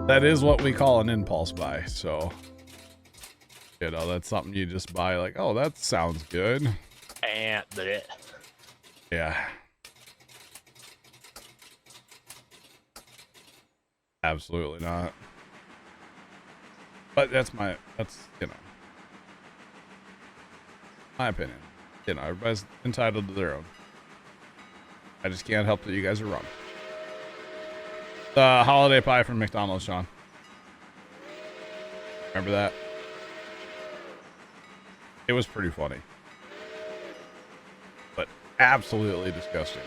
That is what we call an impulse buy. So, you know, that's something you just buy like, oh, that sounds good. And Yeah. Absolutely not. But that's, you know, my opinion. You know, everybody's entitled to their own. I just can't help that you guys are wrong. The holiday pie from McDonald's, Sean. Remember that? It was pretty funny. But absolutely disgusting.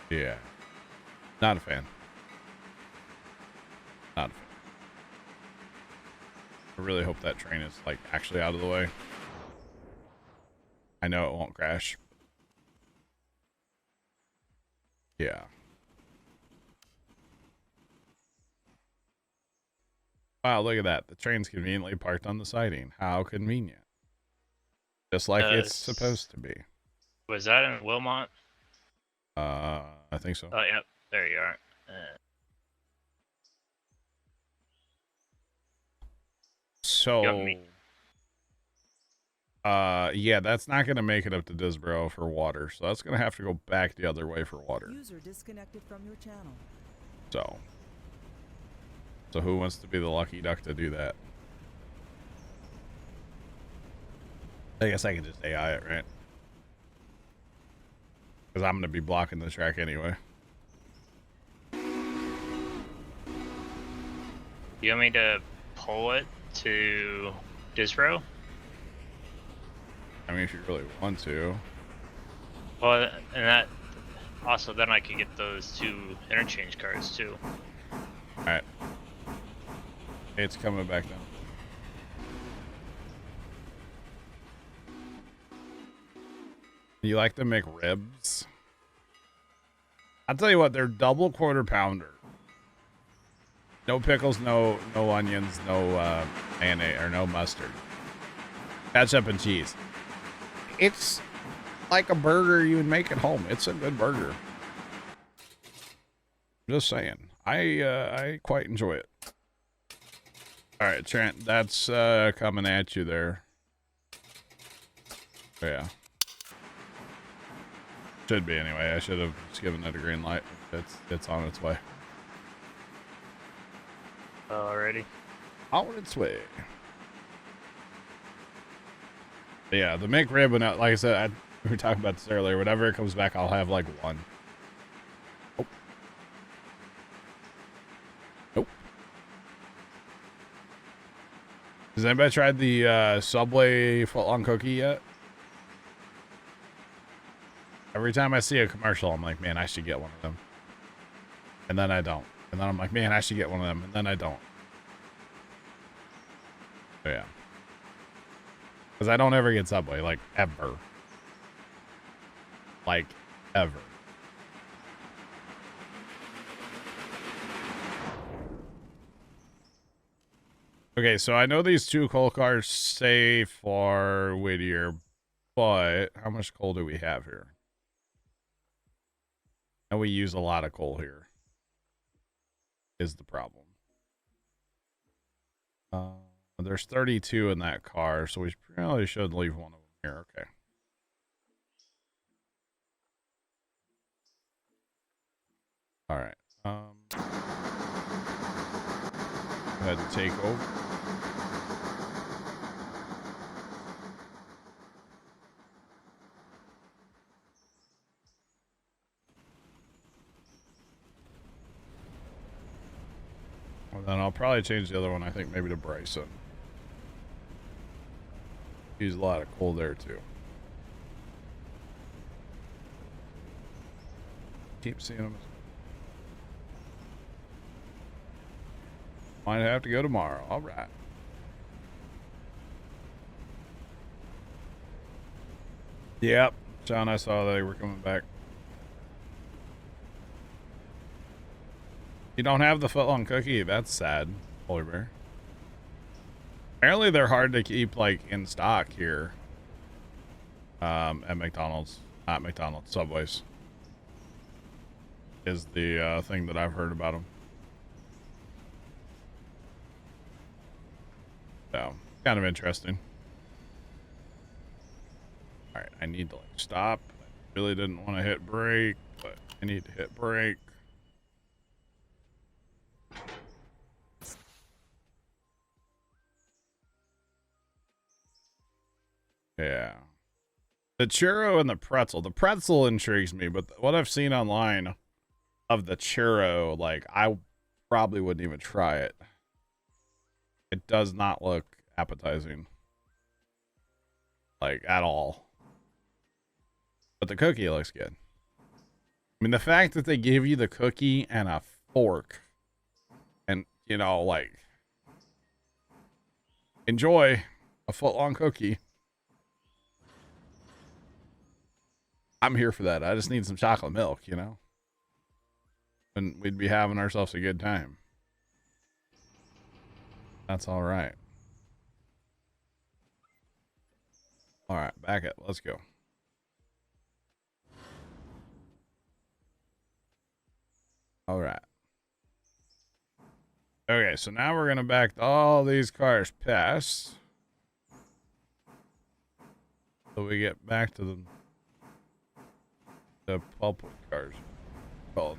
Yeah. Not a fan. Not a fan. I really hope that train is, like, actually out of the way. I know it won't crash. Yeah. Wow, look at that. The train's conveniently parked on the siding. How convenient. Just like it's supposed to be. Was that in Wilmot? I think so. Oh, yep. There you are. So, yeah, that's not going to make it up to Disbro for water. So that's going to have to go back the other way for water. User disconnected from your channel. So who wants to be the lucky duck to do that? I guess I can just AI it, right? Because I'm going to be blocking the track anyway. You want me to pull it to Disbro? I mean, if you really want to. Well, and that also then I could get those 2 interchange cards too. All right. It's coming back down. You like to make ribs? I'll tell you what, they're double quarter pounder. No pickles, no onions, no mayonnaise or no mustard. Ketchup and cheese. It's like a burger you would make at home. It's a good burger. Just saying. I quite enjoy it. All right, Trent, that's coming at you there. Yeah. Should be anyway. I should have just given it a green light. It's on its way. Alrighty. On its way. But yeah, the McRib, like I said, we were talking about this earlier. Whenever it comes back, I'll have like one. Oh. Nope. Has anybody tried the Subway footlong cookie yet? Every time I see a commercial, I'm like, man, I should get one of them. And then I don't. And then I'm like, man, I should get one of them. And then I don't. So yeah. Because I don't ever get Subway, like, ever. Like, ever. Okay, so I know these 2 coal cars stay for Whittier, but how much coal do we have here? And we use a lot of coal here. Is the problem. There's 32 in that car, so we probably should leave one of them here. Okay. All right. Go ahead and take over. Well, then I'll probably change the other one, I think, maybe to Bryson. Use a lot of coal there, too. Keep seeing them. Might have to go tomorrow. All right. Yep. John, I saw they were coming back. You don't have the footlong cookie. That's sad, Polar Bear. Apparently they're hard to keep, like, in stock here. At McDonald's. Not McDonald's. Subways. is the thing that I've heard about them. So, kind of interesting. Alright, I need to like stop. I really didn't want to hit brake, but I need to hit brake. Yeah. The churro and the pretzel. The pretzel intrigues me, but what I've seen online of the churro, like, I probably wouldn't even try it. It does not look appetizing. Like, at all. But the cookie looks good. I mean, the fact that they give you the cookie and a fork and, you know, like, enjoy a foot-long cookie. I'm here for that. I just need some chocolate milk, you know? And we'd be having ourselves a good time. That's all right. All right, back it. Let's go. All right. Okay, so now we're going to back all these cars past. So we get back to the pulpwood cars. Called.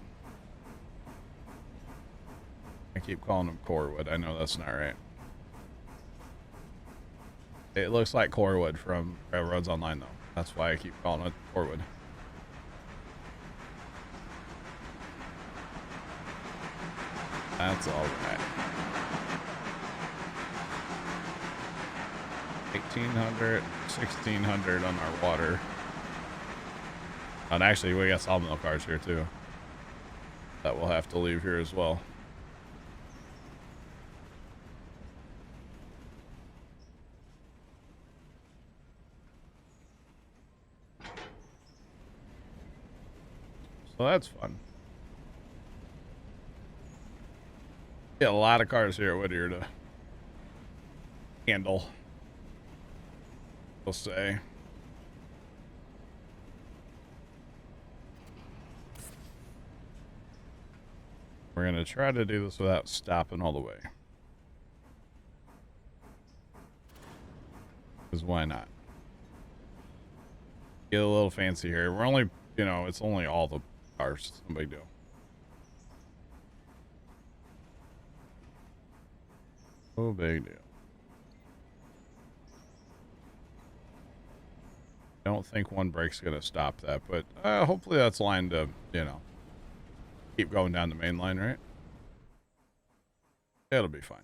I keep calling them corewood. I know that's not right. It looks like corewood from Railroads Online, though. That's why I keep calling it corewood. That's all right. 1,800, 1,600 on our water. And actually, we got sawmill cars here, too. That we'll have to leave here as well. So that's fun. Get a lot of cars here at Whittier to handle. We'll say. We're going to try to do this without stopping all the way. Because why not? Get a little fancy here. We're only, you know, it's only all the cars. It's no big deal. No big deal. I don't think one brake's going to stop that, but hopefully that's lined to, you know, keep going down the main line, right? It'll be fine.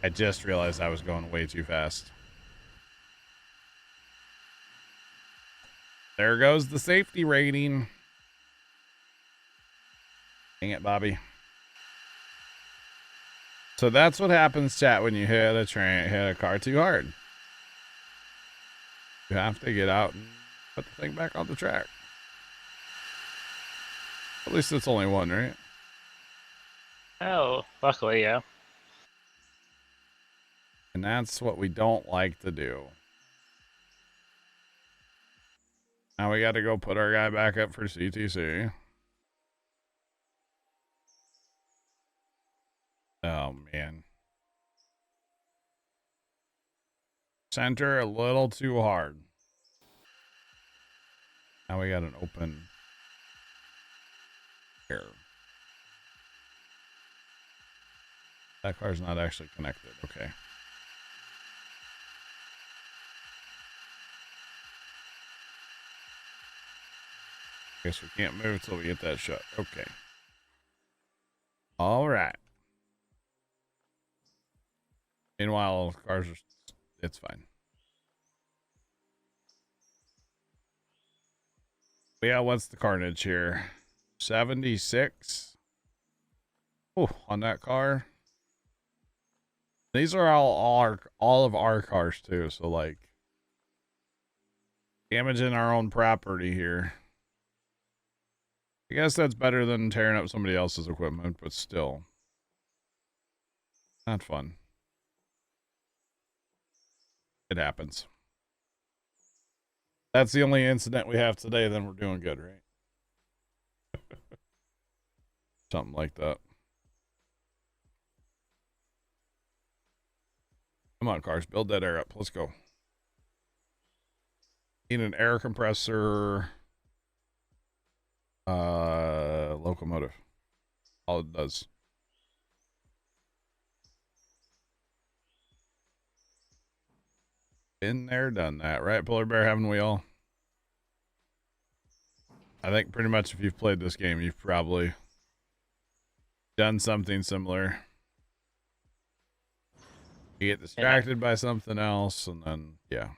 I just realized I was going way too fast. There goes the safety rating. Dang it, Bobby. So that's what happens, chat, when you hit a car too hard. You have to get out and put the thing back on the track. At least it's only one, right? Oh, luckily, yeah. And that's what we don't like to do. Now we got to go put our guy back up for CTC. Oh, man. Center a little too hard. Now we got an open here. That car's not actually connected. Okay. Guess we can't move until we get that shut. Okay. All right. Meanwhile, cars are... It's fine. Yeah, what's the carnage here? 76. Oh, on that car. These are all of our cars too, so like damaging our own property here. I guess that's better than tearing up somebody else's equipment, but still. Not fun. It happens. that's the only incident we have today, then we're doing good, right? Something like that. Come on, cars. Build that air up. Let's go. Need an air compressor. Locomotive. All it does. Been there, done that. Right, Polar Bear? Haven't we all? I think pretty much if you've played this game, you've probably done something similar. You get distracted by something else, and then, yeah.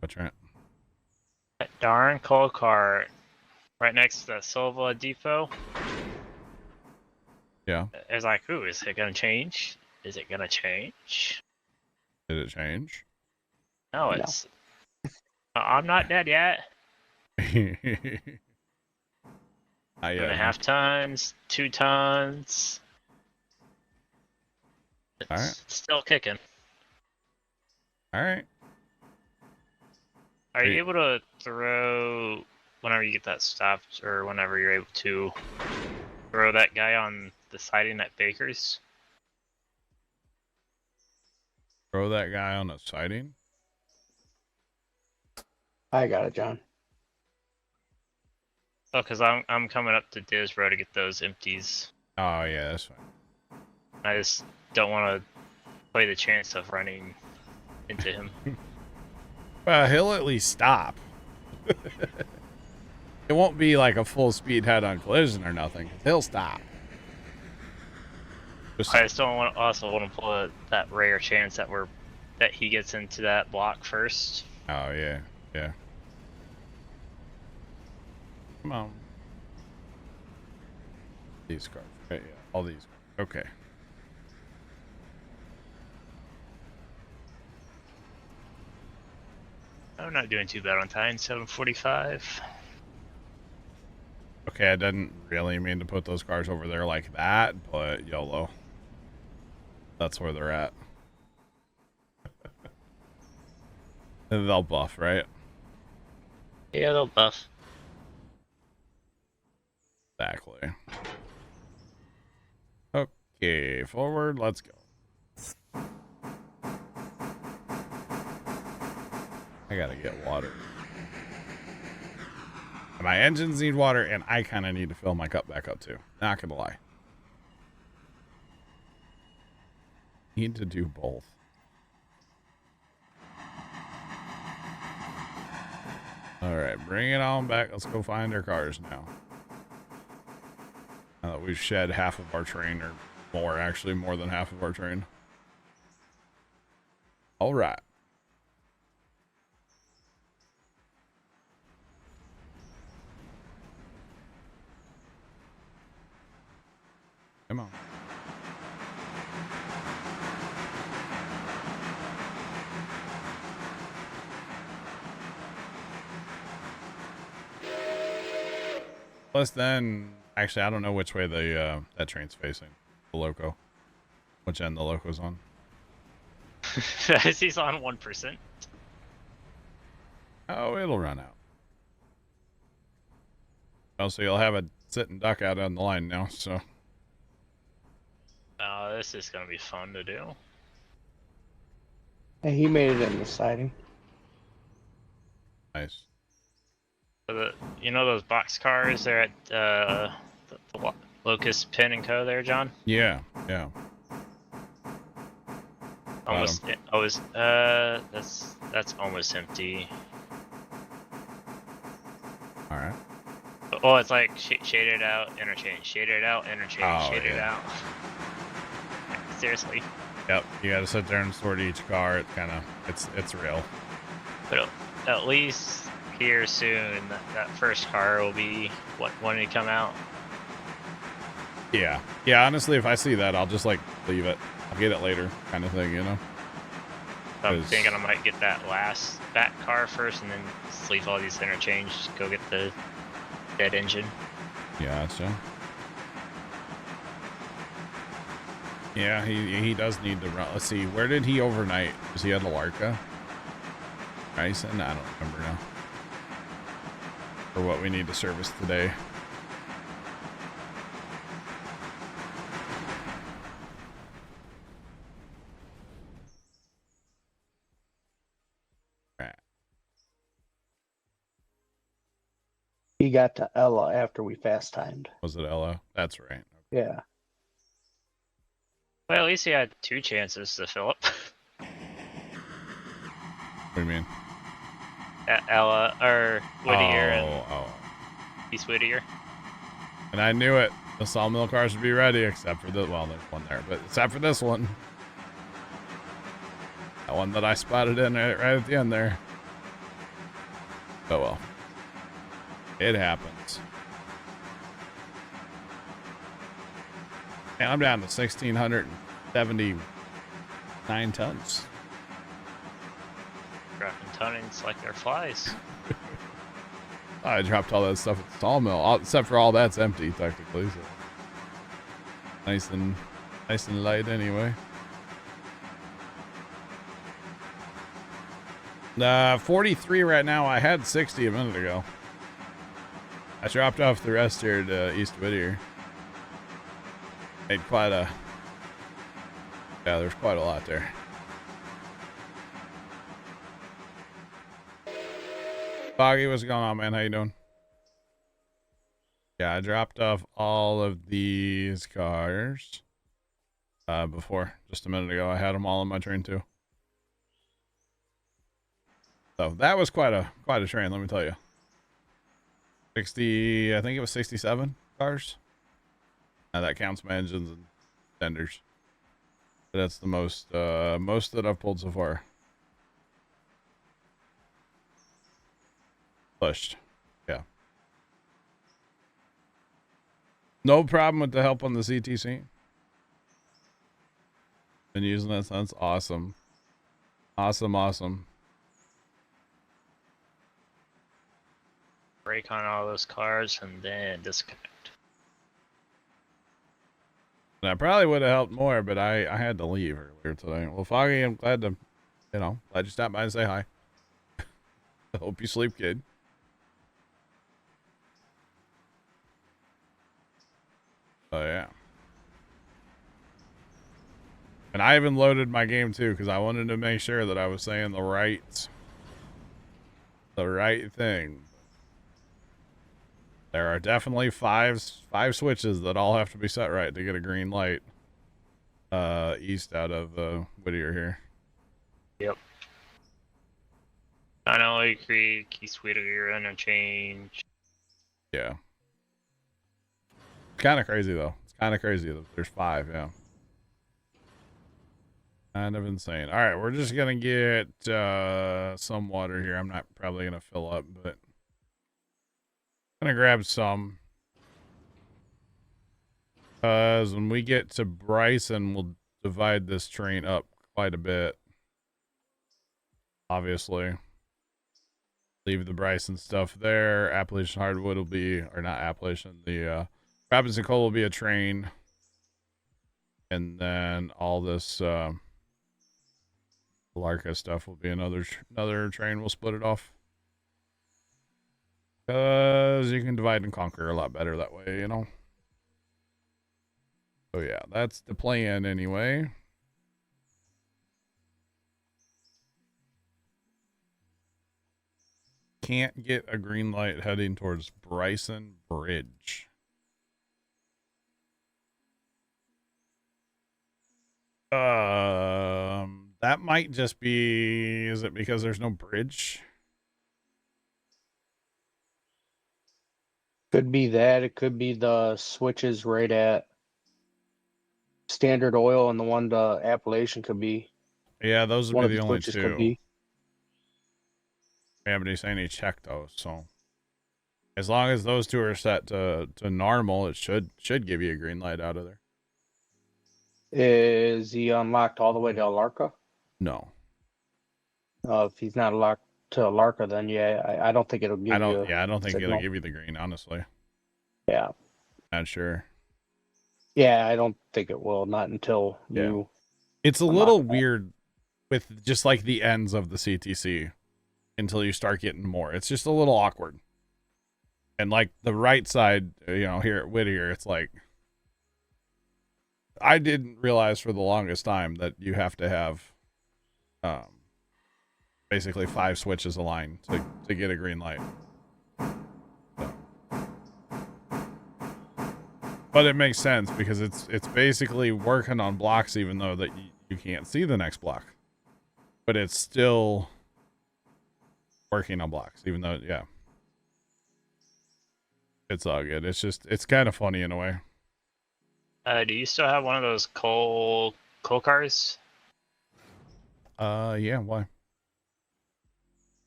What's right? That darn coal cart right next to the Silva Depot. Yeah. It's like, ooh, is it gonna change? Is it gonna change? Did it change? No, it's. I'm not dead yet. 2.5 tons, 2 tons. It's still kicking. All right. Are you able to throw whenever you get that stopped, or whenever you're able to throw that guy on the siding at Baker's? Throw that guy on a siding? I got it, John. Oh, because I'm coming up to Disbro to get those empties. Oh, yeah, that's fine. I just don't want to play the chance of running into him. Well, he'll at least stop. It won't be like a full speed head-on collision or nothing. He'll stop. I just don't want also want to pull that rare chance that he gets into that block first. Oh, yeah, yeah. Come on. These cars, right? Yeah, all these. Okay. I'm not doing too bad on time. 7:45. Okay, I didn't really mean to put those cars over there like that, but YOLO. That's where they're at. And they'll buff, right? Yeah, they'll buff. Exactly. Okay, forward, let's go. I gotta get water. My engines need water, and I kind of need to fill my cup back up too. Not gonna lie. Need to do both. All right, bring it on back. Let's go find our cars now. Now that we've shed half of our train, or more, actually, more than half of our train. All right. Come on. Plus then, actually, I don't know which way the that train's facing. The loco. Which end the loco's on. He's on 1%. Oh, it'll run out. Oh, so you'll have a sit and duck out on the line now, so. Oh, this is gonna be fun to do. Hey, he made it in the siding. Nice. So you know those box cars there at the Locust Pin and Co. there, John? Yeah, yeah. Almost. That's almost empty. All right. Oh, it's like shaded out, interchange, shaded out, interchange, shaded out. Seriously. Yep. You got to sit there and sort each car. It kind of, it's real. But at least here soon, that first car will be when it come out. Yeah. Yeah. Honestly, if I see that, I'll just like leave it. I'll get it later, kind of thing, you know. I'm thinking I might get that car first, and then leave all these interchange. Go get the dead engine. Yeah, that's it. Yeah, he does need to run. Let's see, where did he overnight? Was he at Alarka? Bryson? I don't remember now. For what we need to service today. Right. He got to Ella after we fast timed. Was it Ella? That's right. Yeah. Well, at least he had 2 chances to fill up. What do you mean? Ella or Whittier and Oh. East Whittier. And I knew it. The sawmill cars would be ready, except for the, well, there's one there, but except for this one. That one that I spotted in right at the end there. Oh well. It happens. And I'm down to 1,679 tons. Dropping tonnage like they're flies. I dropped all that stuff at the sawmill, except for all that's empty technically. So nice and light anyway. 43 right now. I had 60 a minute ago. I dropped off the rest here to East Whittier. Made quite a, yeah, there's quite a lot there. Foggy, what's going on, man? How you doing? Yeah, I dropped off all of these cars before, just a minute ago. I had them all on my train too. So that was quite a train, let me tell you. 60, I think it was 67 cars. Now that counts my engines and tenders. But that's the most that I've pulled so far. Pushed. Yeah. No problem with the help on the CTC. Been using that since. Awesome. Awesome. Brake on all those cars and then disconnect. And I probably would have helped more, but I had to leave earlier today. Well, Foggy, I'm glad to, glad you stopped by and say hi. I hope you sleep good. Oh, yeah. And I even loaded my game, too, because I wanted to make sure that I was saying the right thing. There are definitely five switches that all have to be set right to get a green light east out of Whittier here. Yep. Donnelly Creek, East Whittier interchange. Yeah. It's kind of crazy, though. It's kind of crazy that there's 5, yeah. Kind of insane. All right, we're just going to get some water here. I'm not probably going to fill up, but I'm going to grab some. Because when we get to Bryson, we'll divide this train up quite a bit. Obviously. Leave the Bryson stuff there. Appalachian Hardwood will be, or not Appalachian, the Robinson Coal will be a train. And then all this Larka stuff will be another train. We'll split it off. Because you can divide and conquer a lot better that way, you know? So yeah, that's the plan anyway. Can't get a green light heading towards Bryson Bridge. That might just be, is it because there's no bridge? Could be that. It could be the switches right at Standard Oil, and the one to Appalachian could be. Yeah, those would One be of the the only switches two. could be. Yeah, but he's saying he checked those, so as long as those two are set to normal, it should give you a green light out of there. Is he unlocked all the way to Larka? No. If he's not locked to Larka, then yeah, I don't think it'll give you. I don't think signal. it'll give you the green, honestly. Yeah. Not sure. Yeah, I don't think it will. Not until you. It's a little weird with just like the ends of the CTC. until you start getting more. It's just a little awkward. And like the right side, you know, here at Whittier, it's like, I didn't realize for the longest time that you have to have basically 5 switches aligned to get a green light. So. But it makes sense because it's basically working on blocks even though that you can't see the next block. But it's still working on blocks even though, yeah. It's all good. It's just, it's kind of funny in a way. Do you still have one of those coal cars? Yeah, why?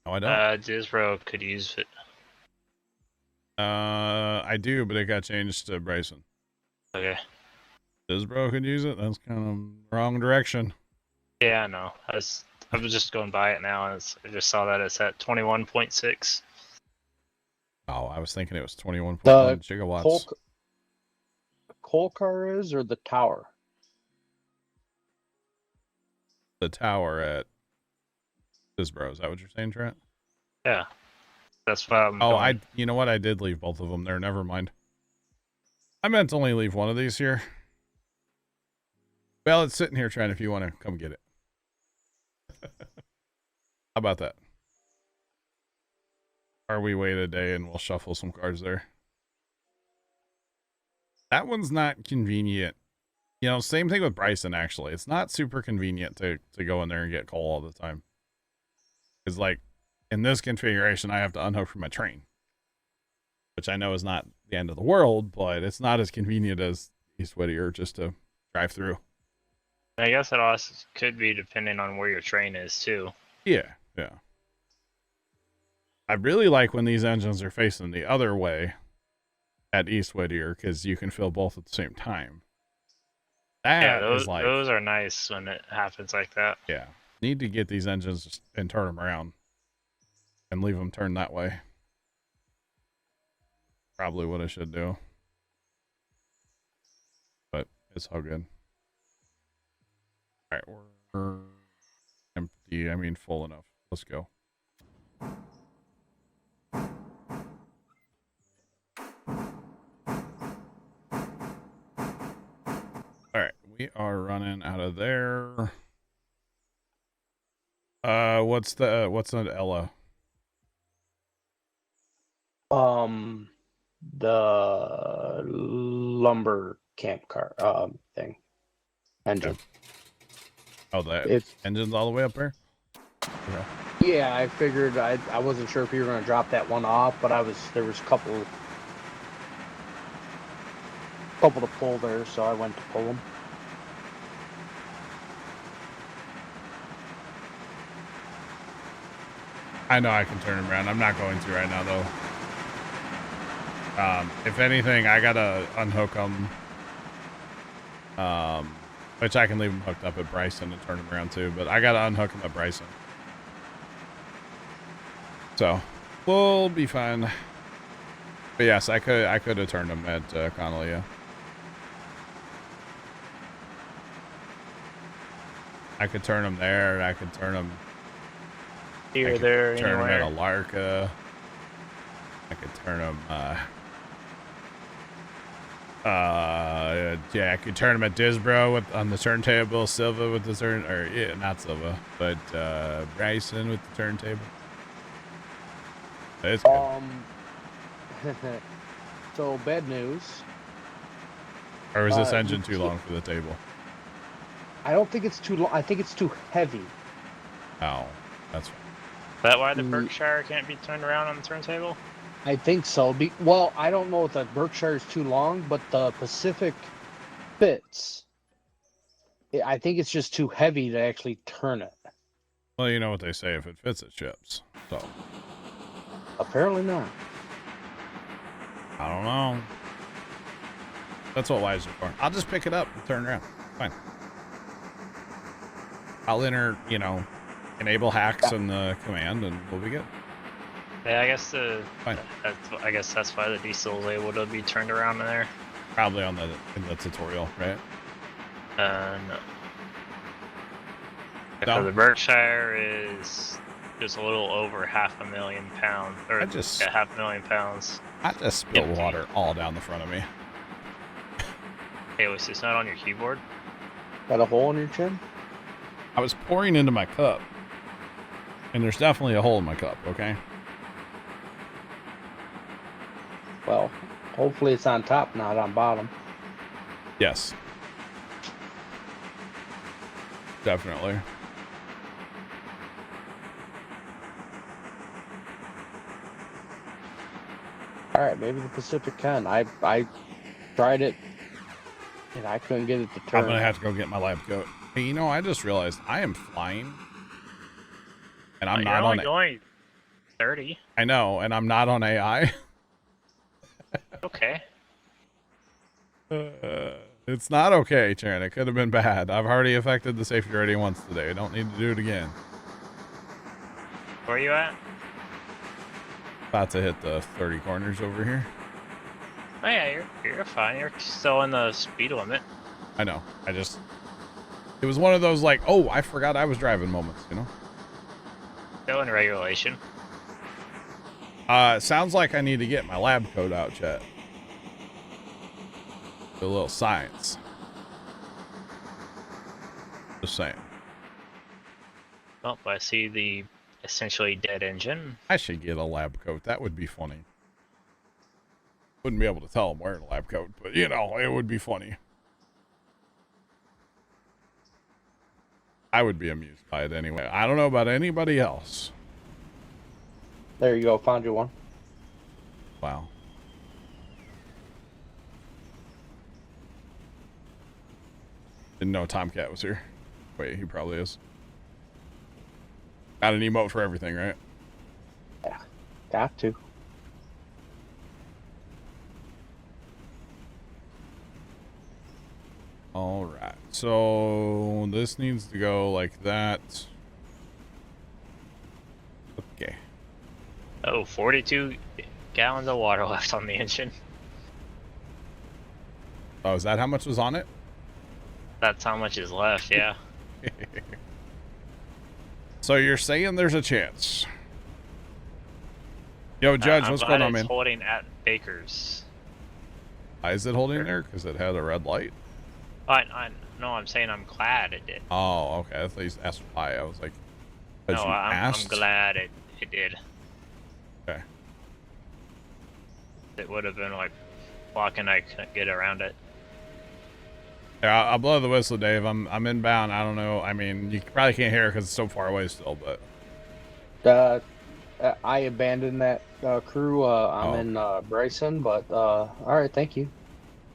No, I don't. Disbro could use it. I do, but it got changed to Bryson. Okay. Disbro could use it? That's kind of wrong direction. Yeah, I know. I was just going by it now, and I just saw that it's at 21.6. Oh, I was thinking it was 21.1 gigawatts. Coal car is, or the tower? The tower at Disbro. Is that what you're saying, Trent? Yeah. That's what I'm going. You know what? I did leave both of them there. Never mind. I meant to only leave one of these here. Well, it's sitting here, Trent, if you want to come get it. How about that? Or we wait a day and we'll shuffle some cards there. That one's not convenient. You know, same thing with Bryson, actually. It's not super convenient to go in there and get coal all the time. Because, like, in this configuration, I have to unhook from my train. Which I know is not the end of the world, but it's not as convenient as East Whittier just to drive through. I guess it also could be depending on where your train is, too. Yeah, yeah. I really like when these engines are facing the other way at East Whittier, because you can fill both at the same time. That yeah, is like, those are nice when it happens like that. Yeah. Need to get these engines and turn them around. And leave them turned that way. Probably what I should do. But it's all good. Alright, we're empty. I mean full enough. Let's go. Alright, we are running out of there. What's an Ella? The lumber camp car thing. Engine. Okay. Oh, the It's engine's all the way up there? Okay. Yeah, I figured I wasn't sure if you were gonna drop that one off, but there was a couple to pull there, so I went to pull them. I know I can turn them around. I'm not going to right now, though. If anything, I gotta unhook them. Which I can leave them hooked up at Bryson and turn them around too, but I gotta unhook them at Bryson. So, we'll be fine. But yes, I could have turned them at Connolly, yeah. I could turn them there, I could turn them here, there, turn anywhere. them at Alarka. I could turn them, yeah, I could turn them at Disbro on the turntable, Silva with the yeah, not Silva, but, Bryson with the turntable. It's good. So bad news. Or is this engine too long for the table? I don't think it's too long. I think it's too heavy. Oh, that's fine. Is that why the Berkshire can't be turned around on the turntable? I think so. Well, I don't know if the Berkshire is too long, but the Pacific fits. I think it's just too heavy to actually turn it. Well, you know what they say, if it fits, it ships. So. Apparently not. I don't know. That's what wires are for. I'll just pick it up and turn around. Fine. I'll enable hacks in the command and we'll be good. Yeah, I guess Fine. I guess that's why the diesel is able to be turned around in there. Probably in the tutorial, right? No. No? So the Berkshire is just a little over 500,000 pounds, or I just- yeah, 500,000 pounds. I just spilled Empty. water all down the front of me. Hey, was this not on your keyboard? Got a hole in your chin? I was pouring into my cup. And there's definitely a hole in my cup, okay? Well, hopefully it's on top, not on bottom. Yes. Definitely. All right, maybe the Pacific can. I tried it, and I couldn't get it to turn. I'm gonna have to go get my lab coat. Hey, you know, I just realized I am flying. And I'm You're not only on going 30. I know, and I'm not on AI. Okay. It's not okay, Sharon. It could have been bad. I've already affected the safety rating once today. I don't need to do it again. Where are you at? About to hit the 30 corners over here. Oh yeah, you're fine. You're still in the speed limit. I know. It was one of those like, oh, I forgot I was driving moments, you know? Still in regulation. Sounds like I need to get my lab coat out, chat. A little science. Just saying. Oh, I see the essentially dead engine. I should get a lab coat. That would be funny. Wouldn't be able to tell I'm wearing a lab coat, but you know, it would be funny. I would be amused by it anyway. I don't know about anybody else. There you go, found you one. Wow. Didn't know Tomcat was here. Wait, he probably is. Got an emote for everything, right? Yeah, got to. All right. So this needs to go like that. Okay. Oh, 42 gallons of water left on the engine. Oh, is that how much was on it? That's how much is left, yeah. So you're saying there's a chance. Yo, Judge, I'm what's glad going on, it's man? holding at Baker's. Why is it holding there? Because it had a red light? No, I'm saying I'm glad it did. Oh, okay. I thought you asked why. I was like, No, you I'm asked? glad it did. Okay. It would have been like blocking, I couldn't get around it. Yeah, I'll blow the whistle, Dave. I'm inbound. I don't know. I mean, you probably can't hear it because it's so far away still, but... I abandoned that crew. I'm in Bryson, but all right, thank you.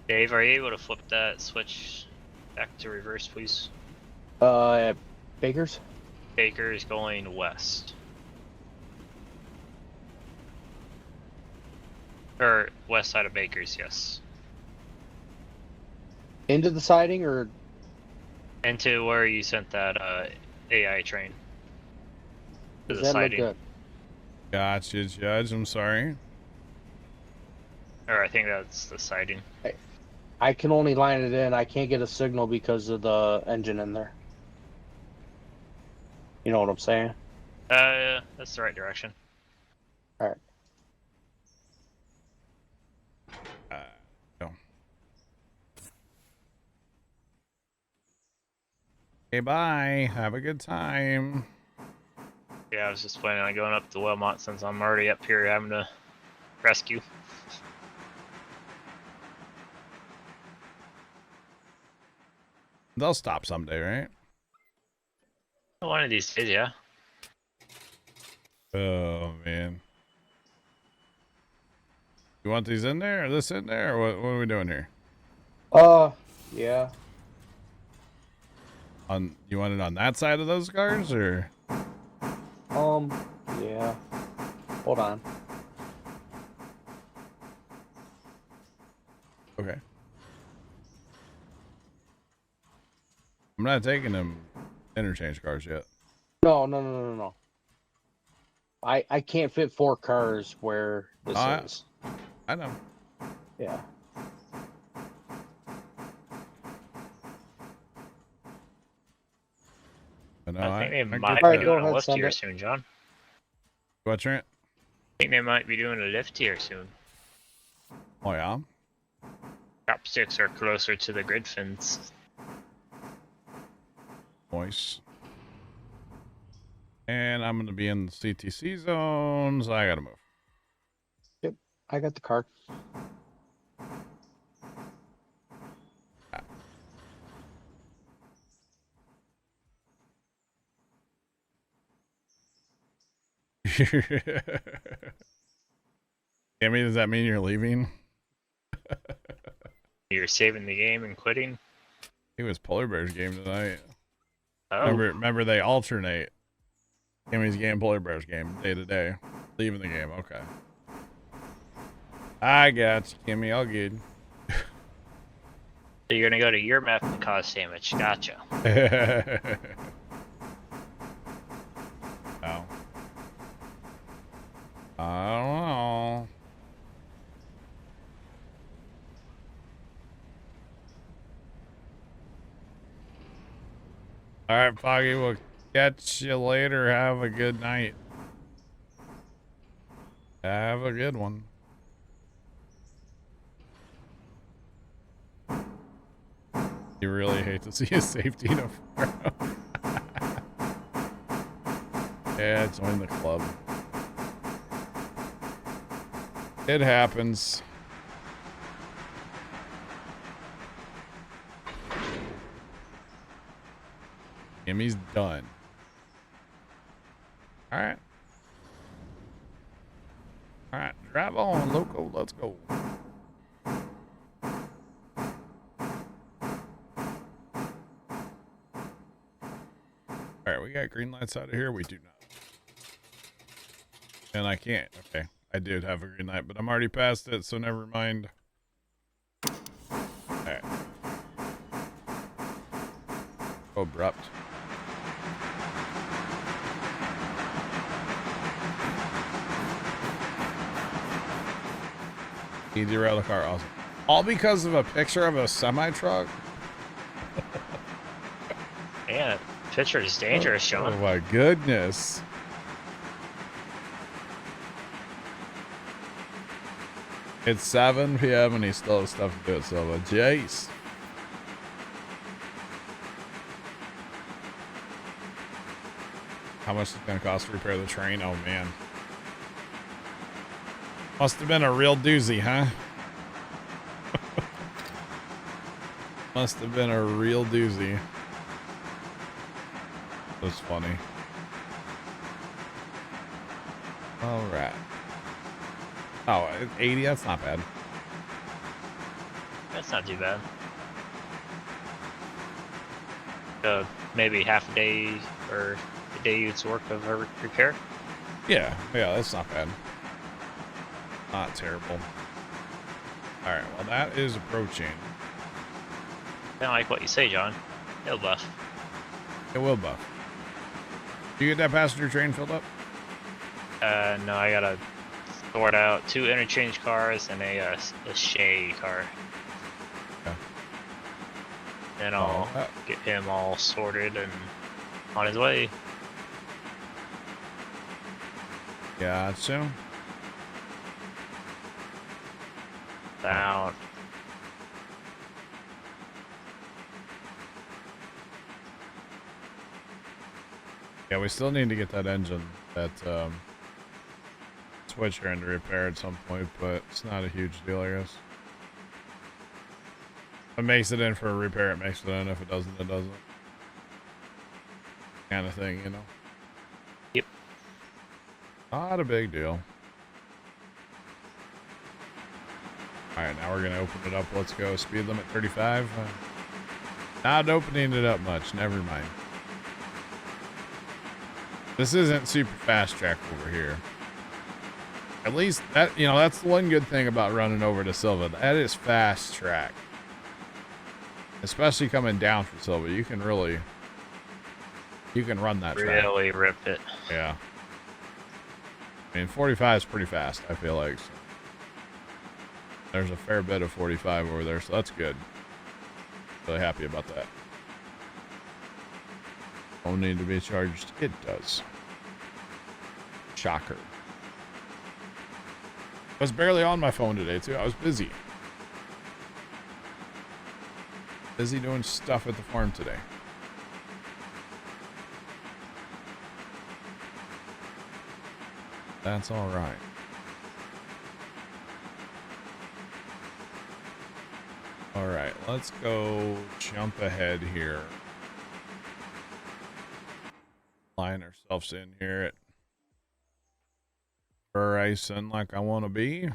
Dave, are you able to flip that switch back to reverse, please? Baker's? Baker is going west. Or west side of Baker's, yes. Into the siding or? Into where you sent that AI train. To Does the that look siding. good? Gotcha, Judge. I'm sorry. Or I think that's the siding. I can only line it in. I can't get a signal because of the engine in there. You know what I'm saying? That's the right direction. All right. No. Okay, bye. Have a good time. Yeah, I was just planning on going up to Wilmot since I'm already up here having to rescue. They'll stop someday, right? One of these days, yeah. Oh, man. You want these in there or this in there? Or what are we doing here? Yeah. You want it on that side of those cars or? Yeah. Hold on. Okay. I'm not taking them interchange cars yet. No. I can't fit 4 cars where this is. I know. Yeah. I know. I think they I might get be that. Go doing a ahead, lift send here it. soon, John. What, Trent? I think they might be doing a lift here soon. Oh, yeah? Chopsticks are closer to the grid fins. Voice. And I'm going to be in the CTC zone, so I got to move. Yep, I got the car. Tammy, does that mean you're leaving? You're saving the game and quitting? It was Polar Bears game tonight. Oh. Remember they alternate. Tammy's game, Polar Bears game, day to day. Leaving the game, okay. I got you, Kimmy, all good. So you're gonna go to your map and cause damage. Gotcha. Oh. I don't know. Alright, Foggy, we'll catch you later. Have a good night. Have a good one. You really hate to see a safety in a forum. Yeah, join the club. It happens. Jimmy's done. Alright. Alright, drive on, loco. Let's go. Alright, we got green lights out of here. We do not. And I can't. Okay. I did have a green light, but I'm already past it, so never mind. Alright. Abrupt. Easy rail the car, awesome. All because of a picture of a semi-truck? Man, picture is dangerous, Sean. Oh my goodness. It's 7 p.m. and he still has stuff to do at Silva. Jace. How much is it going to cost to repair the train? Oh, man. Must have been a real doozy, huh? Must have been a real doozy. That's funny. All right. Oh, 80? That's not bad. That's not too bad. Maybe half a day or a day's work of a repair? Yeah, that's not bad. Not terrible. Alright, well that is approaching. I don't like what you say, John. It'll buff. It will buff. Do you get that passenger train filled up? No, I gotta sort out 2 interchange cars and a Shay car. Okay. Then I'll get him all sorted and on his way. Gotcha. Down. Yeah, we still need to get that engine, that switcher into repair at some point, but it's not a huge deal, I guess. If it makes it in for a repair, it makes it in. If it doesn't, it doesn't. Kind of thing, you know? Yep. Not a big deal. Alright, now we're going to open it up. Let's go. Speed limit 35. Not opening it up much. Never mind. This isn't super fast track over here. At least, that that's the one good thing about running over to Silva. That is fast track. Especially coming down from Silva. You can run that track. Really rip it. Yeah. I mean, 45 is pretty fast, I feel like. So. There's a fair bit of 45 over there, so that's good. Really happy about that. Don't need to be charged. It does. Shocker. I was barely on my phone today, too. I was busy. Busy doing stuff at the farm today. That's all right. All right, let's go jump ahead here. Line ourselves in here at racing like I want to be.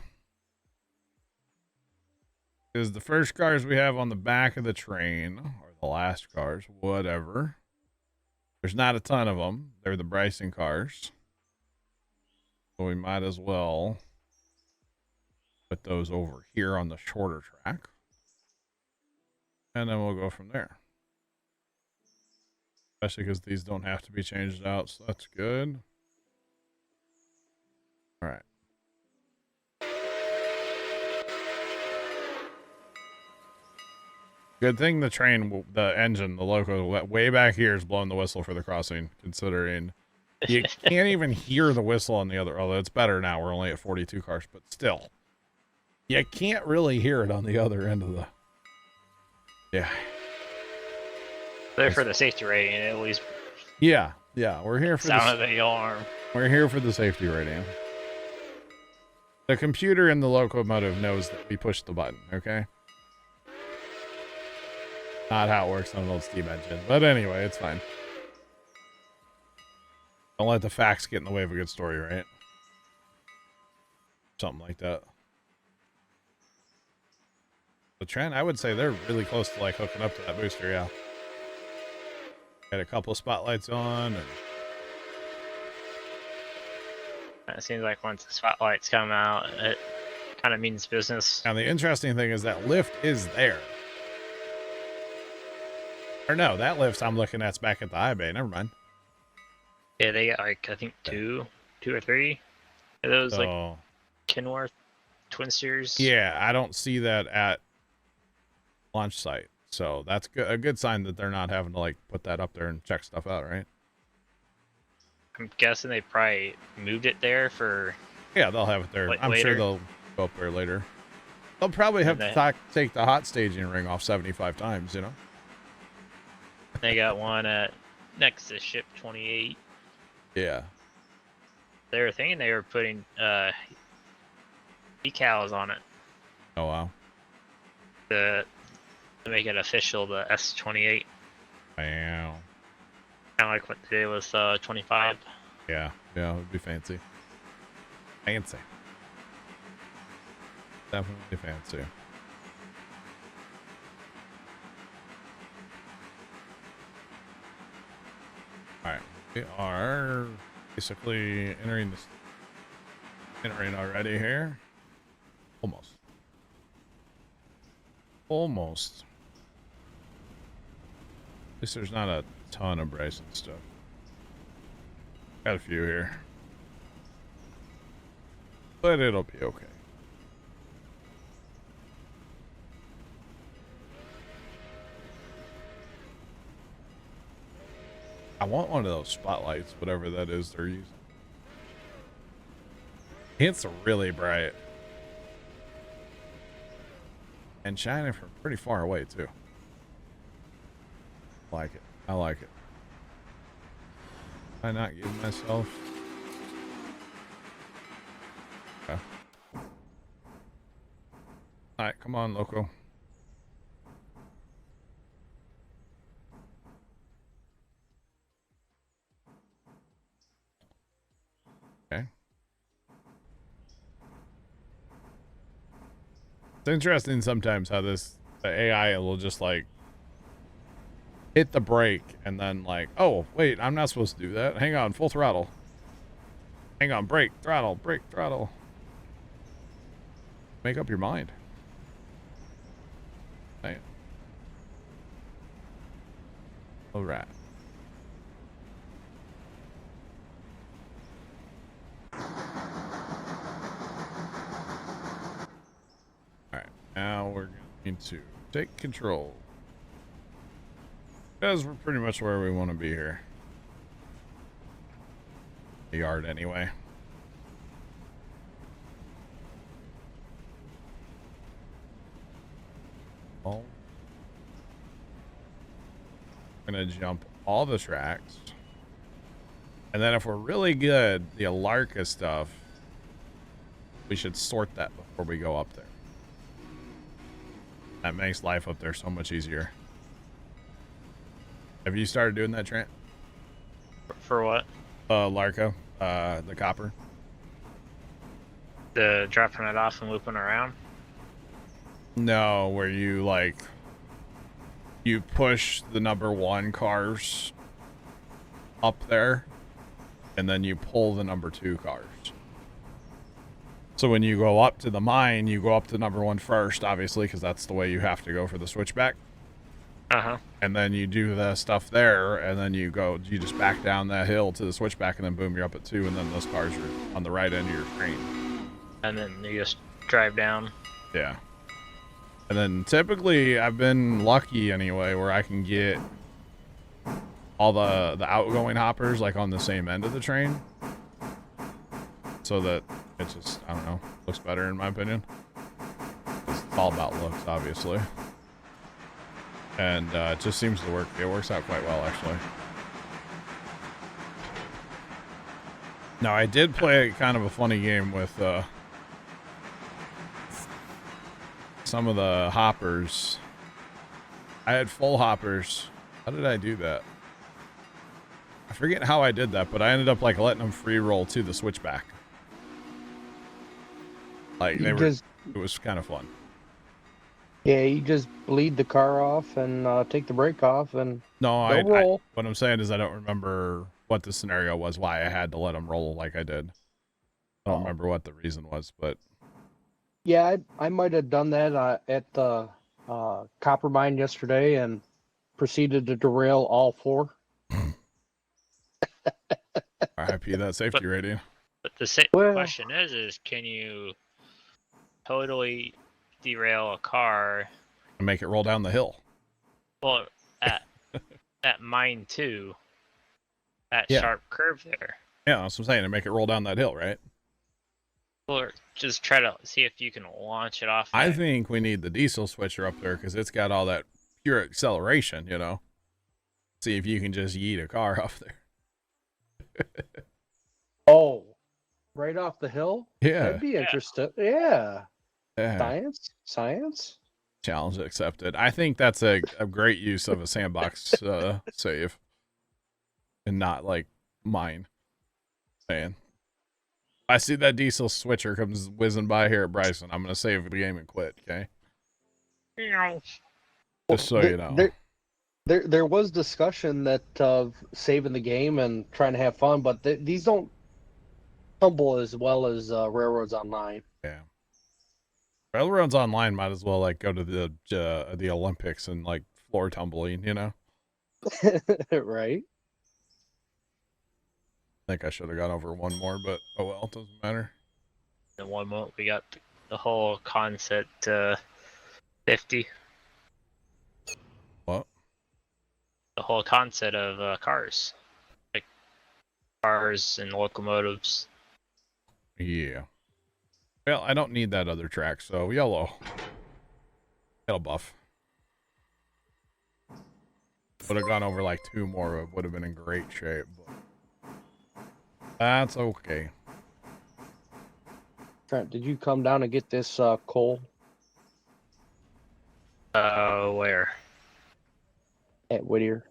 Because the first cars we have on the back of the train, or the last cars, whatever. There's not a ton of them. They're the Bryson cars. So we might as well put those over here on the shorter track. And then we'll go from there. Especially because these don't have to be changed out, so that's good. All right. Good thing the train, the engine, the loco way back here is blowing the whistle for the crossing, considering you can't even hear the whistle on the other. Although it's better now. We're only at 42 cars, but still. You can't really hear it on the other end of the... Yeah. They're for the safety rating, at least. Yeah, yeah. We're here for Sound of the alarm. We're here for the safety rating. The computer in the locomotive knows that we pushed the button, okay? Not how it works on an old steam engine. But anyway, it's fine. Don't let the facts get in the way of a good story, right? Something like that. The trend, I would say they're really close to like hooking up to that booster, yeah. Got a couple of spotlights on. And... It seems like once the spotlights come out, it kind of means business. Now, the interesting thing is that lift is there. Or no, that lift I'm looking at's back at the high bay. Never mind. Yeah, they got like, I think two or three of those So, like Kenworth twin steers. yeah, I don't see that at launch site. So that's good, a good sign that they're not having to like put that up there and check stuff out, right? I'm guessing they probably moved it there for... Yeah, they'll have it there. Like I'm sure later? they'll go up there later. They'll probably have And to take the hot staging ring off 75 times, you know? They got one at next to ship 28. Yeah. They were thinking they were putting decals on it Oh, wow. to make it official, the S28. Wow. Kind of like what today was 25. Yeah, yeah, it would be fancy. Fancy. Definitely fancy. Alright, we are basically entering already here. Almost. Almost. At least there's not a ton of Bryson stuff. Got a few here. But it'll be okay. I want one of those spotlights, whatever that is they're using. It's really bright. And shining from pretty far away, too. Like it. I like it. Did I not give myself... Okay. Alright, come on, Loco. Okay. It's interesting sometimes how the AI will just like hit the brake and then like, oh wait, I'm not supposed to do that. Hang on, full throttle. Hang on, brake, throttle, brake, throttle. Make up your mind. Damn. All right. Alright, now we're going to take control. Because we're pretty much where we want to be here. The yard, anyway. We're gonna jump all the tracks. And then if we're really good, the Alarka stuff, we should sort that before we go up there. That makes life up there so much easier. Have you started doing that, Trent? For what? Larka, the copper. The dropping it off and looping around? No, where you like you push the number 1 cars up there, and then you pull the number 2 cars. So when you go up to the mine, you go up to number 1 first, obviously, because that's the way you have to go for the switchback. Uh-huh. And then you do the stuff there, and then you just back down that hill to the switchback, and then boom, you're up at 2, and then those cars are on the right end of your train. And then you just drive down. Yeah. And then typically, I've been lucky anyway, where I can get all the outgoing hoppers like on the same end of the train, so that it just, I don't know, looks better in my opinion. It's all about looks, obviously. And it just seems to work. It works out quite well, actually. Now, I did play kind of a funny game with some of the hoppers. I had full hoppers. How did I do that? I forget how I did that, but I ended up like letting them free roll to the switchback. Like it was kind of fun. Yeah, you just bleed the car off and take the brake off and No, roll. what I'm saying is I don't remember what the scenario was, why I had to let them roll like I did. I don't remember what the reason was, but yeah, I might have done that at the copper mine yesterday and proceeded to derail all 4. RIP that safety rating. But the Well- question is can you totally derail a car? And make it roll down the hill. Well, at mine 2, that Yeah. sharp curve there. Yeah, that's what I'm saying. And make it roll down that hill, right? Or just try to see if you can launch it off. I that- think we need the diesel switcher up there because it's got all that pure acceleration, you know? See if you can just yeet a car up there. Oh, right off the hill? Yeah. That'd be interesting. Yeah. Yeah. Science? Challenge accepted. I think that's a great use of a sandbox save. And not like mine. Saying. I see that diesel switcher comes whizzing by here at Bryson. I'm going to save the game and quit, okay? Just so you know. There was discussion that of saving the game and trying to have fun, but these don't tumble as well as Railroads Online. Yeah. Railroads Online might as well like go to the Olympics and like floor tumbling, you know? Right? I think I should have gone over one more, but oh well, it doesn't matter. In one moment, we got the whole concept 50. What? The whole concept of cars. Like cars and locomotives. Yeah. Well, I don't need that other track, so yellow. Yellow buff. Would have gone over like 2 more, it would have been in great shape, but that's okay. Trent, did you come down and get this coal Where? at Whittier?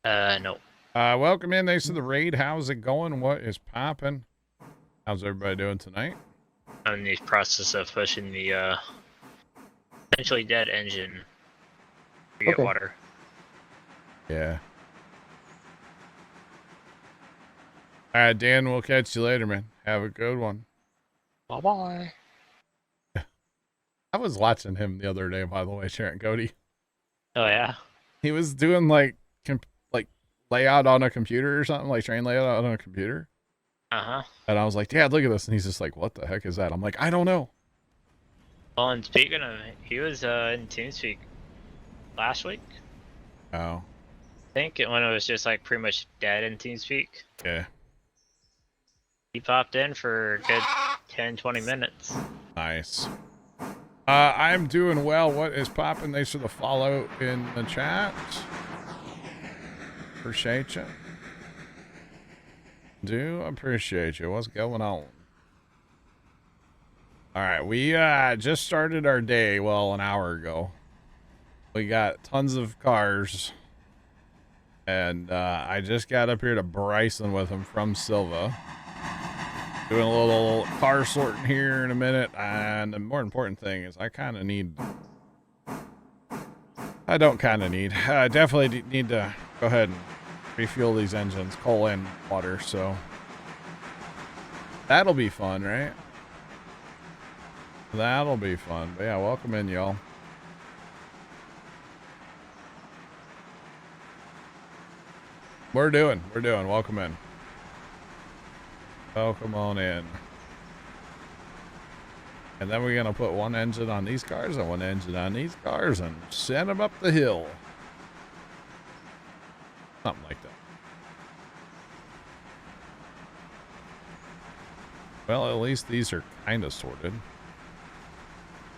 No. Welcome in. Thanks to the raid. How's it going? What is popping? How's everybody doing tonight? I'm in the process of pushing the essentially dead engine to get Okay. water. Yeah. All right, Dan, we'll catch you later, man. Have a good one. Bye-bye. I was watching him the other day, by the way, Sharon Cody. Oh, yeah? He was doing like layout on a computer or something, like train layout on a computer. Uh-huh. And I was like, Dad, look at this. And he's just like, what the heck is that? I'm like, I don't know. Well, and speaking of, he was in TeamSpeak last week, Oh, I think, when it was just like pretty much dead in TeamSpeak. yeah. He popped in for a good 10-20 minutes. Nice. I'm doing well. What is popping? Thanks for the follow in the chat. Appreciate you. Do appreciate you. What's going on? All right, we just started our day, well, an hour ago. We got tons of cars, and I just got up here to Bryson with him from Silva. Doing a little car sorting here in a minute, and the more important thing is I definitely need to go ahead and refuel these engines, coal and water, so that'll be fun, right? That'll be fun. But yeah, welcome in, y'all. We're doing. Welcome in. Welcome on in. And then we're going to put one engine on these cars and one engine on these cars and send them up the hill. Something like that. Well, at least these are kind of sorted.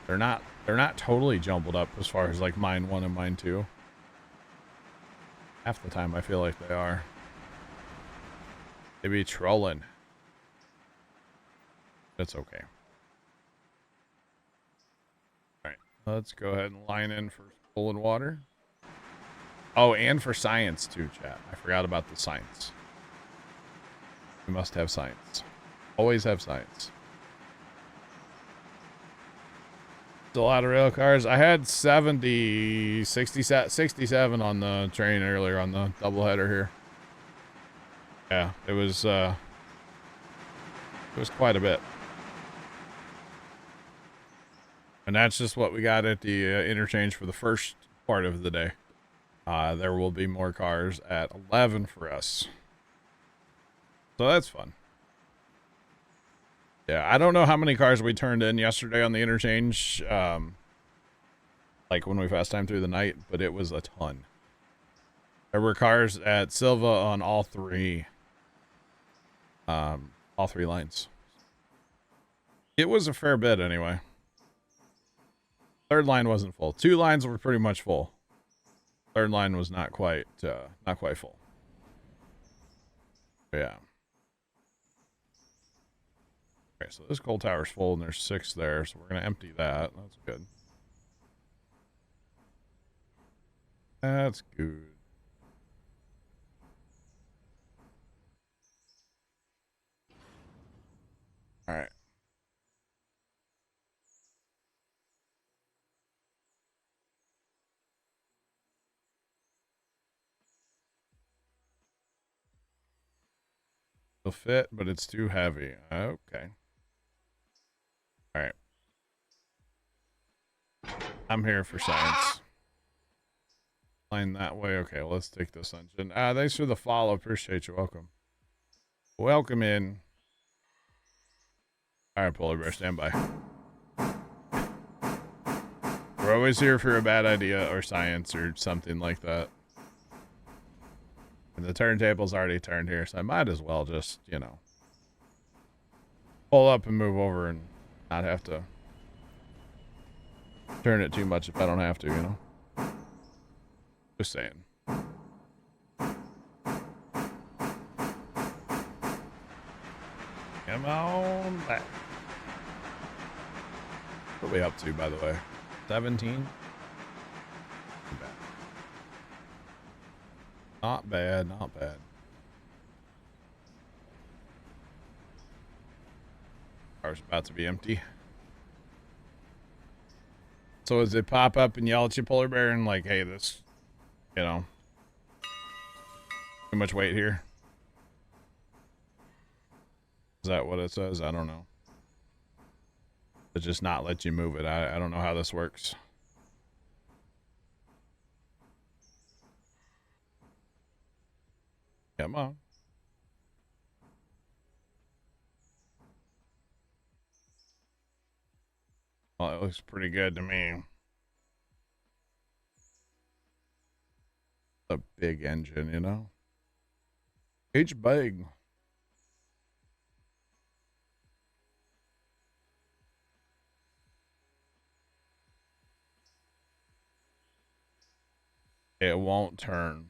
They're not totally jumbled up as far as like mine 1 and mine 2. Half the time I feel like they are. They be trolling. That's okay. All right, let's go ahead and line in for coal and water. Oh, and for science too, chat. I forgot about the science. We must have science. Always have science. A lot of rail cars. I had 67 on the train earlier on the doubleheader here. Yeah, it was quite a bit. And that's just what we got at the interchange for the first part of the day. There will be more cars at 11 for us. So that's fun. Yeah, I don't know how many cars we turned in yesterday on the interchange, like when we fast time through the night, but it was a ton. There were cars at Silva on all three lines. It was a fair bit anyway. Third line wasn't full. 2 lines were pretty much full. Third line was not quite full. Yeah. Okay, so this coal tower's full and there's 6 there, so we're gonna empty that. That's good. That's good. All right. It'll fit, but it's too heavy. Okay. All right. I'm here for science. Line that way. Okay, well, let's take this engine. Thanks for the follow. Appreciate you. Welcome. Welcome in. All right, Polar Bear, stand by. We're always here for a bad idea or science or something like that. And the turntable's already turned here, so I might as well just, you know, pull up and move over and not have to turn it too much if I don't have to, you know? Just saying. Come on back. What are we up to, by the way? 17? Not bad, not bad. Car's about to be empty. So does it pop up and yell at you, Polar Bear, and like, hey, this, you know, too much weight here? Is that what it says? I don't know. It just not let you move it. I don't know how this works. Come on. Well, it looks pretty good to me. A big engine, you know? It's big. it won't turn.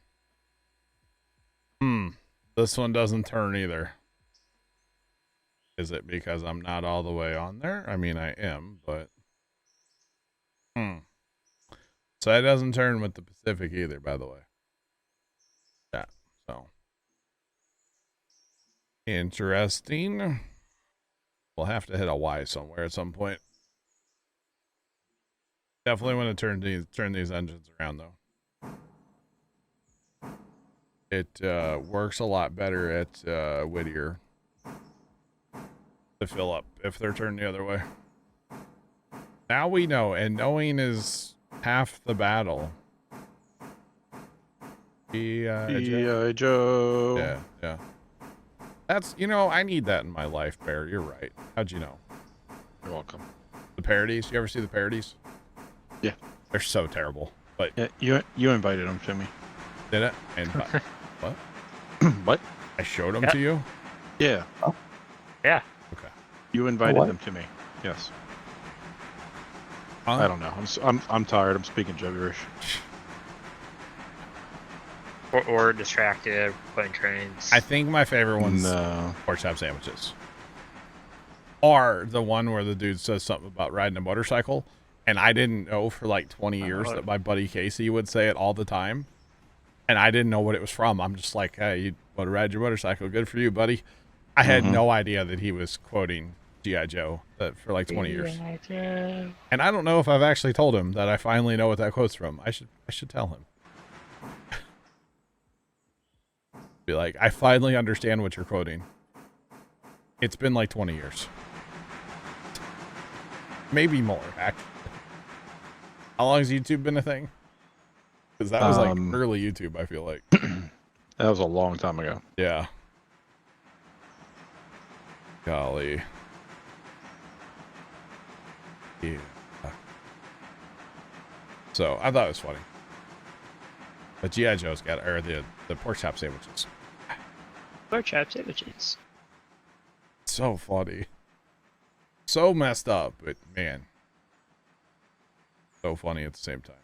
This one doesn't turn either. Is it because I'm not all the way on there? I mean, I am, but... So it doesn't turn with the Pacific either, by the way. Yeah, so... Interesting. We'll have to hit a Y somewhere at some point. Definitely want to turn these engines around, though. It works a lot better at Whittier to fill up if they're turned the other way. Now we know, and knowing is half the battle. G.I. Joe. Yeah, yeah. That's, you know, I need that in my life, Bear. You're right. How'd you know? You're welcome. The parodies? You ever see the parodies? Yeah. They're so terrible. But yeah, you invited them to me. did it? And what? What? I showed them to you? Yeah. Oh. Yeah. Okay. You invited What? them to me. Yes. Huh? I don't know. I'm tired. I'm speaking gibberish. Or distracted, playing trains. I think my favorite one's No. pork chop sandwiches. Or the one where the dude says something about riding a motorcycle, and I didn't know for like 20 years that my buddy Casey would say it all the time, and I didn't know what it was from. I'm just like, hey, you want to ride your motorcycle? Good for you, buddy. I had no idea that he was quoting G.I. Joe for like 20 years. G.I. Joe. And I don't know if I've actually told him that I finally know what that quote's from. I should tell him. Be like, I finally understand what you're quoting. It's been like 20 years. Maybe more, actually. How long has YouTube been a thing? Because that was like early YouTube, I feel like. That was a long time ago. Yeah. Golly. Yeah. So, I thought it was funny. But G.I. Joe's got, or the pork chop sandwiches. Pork chop sandwiches. So funny. So messed up, but man. So funny at the same time.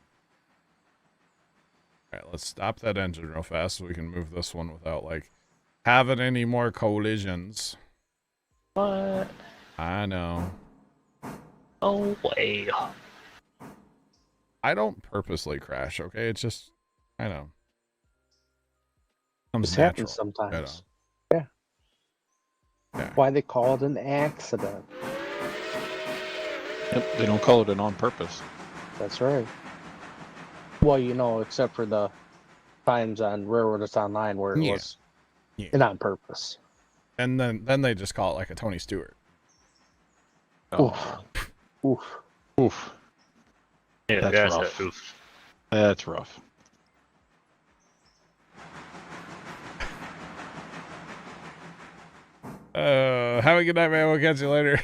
Alright, let's stop that engine real fast so we can move this one without, like, having any more collisions. What? I know. No way. I don't purposely crash, okay? It's just, I know. Comes This natural. happens sometimes. Yeah. Why they call it an accident. Yep. They don't call it an on purpose. That's right. Well, you know, except for the times on Railroaders Online where it was an on purpose. And then they just call it like a Tony Stewart. Oh. Oof. Oof. Yeah, That's rough. That's rough. Have a good night, man. We'll catch you later.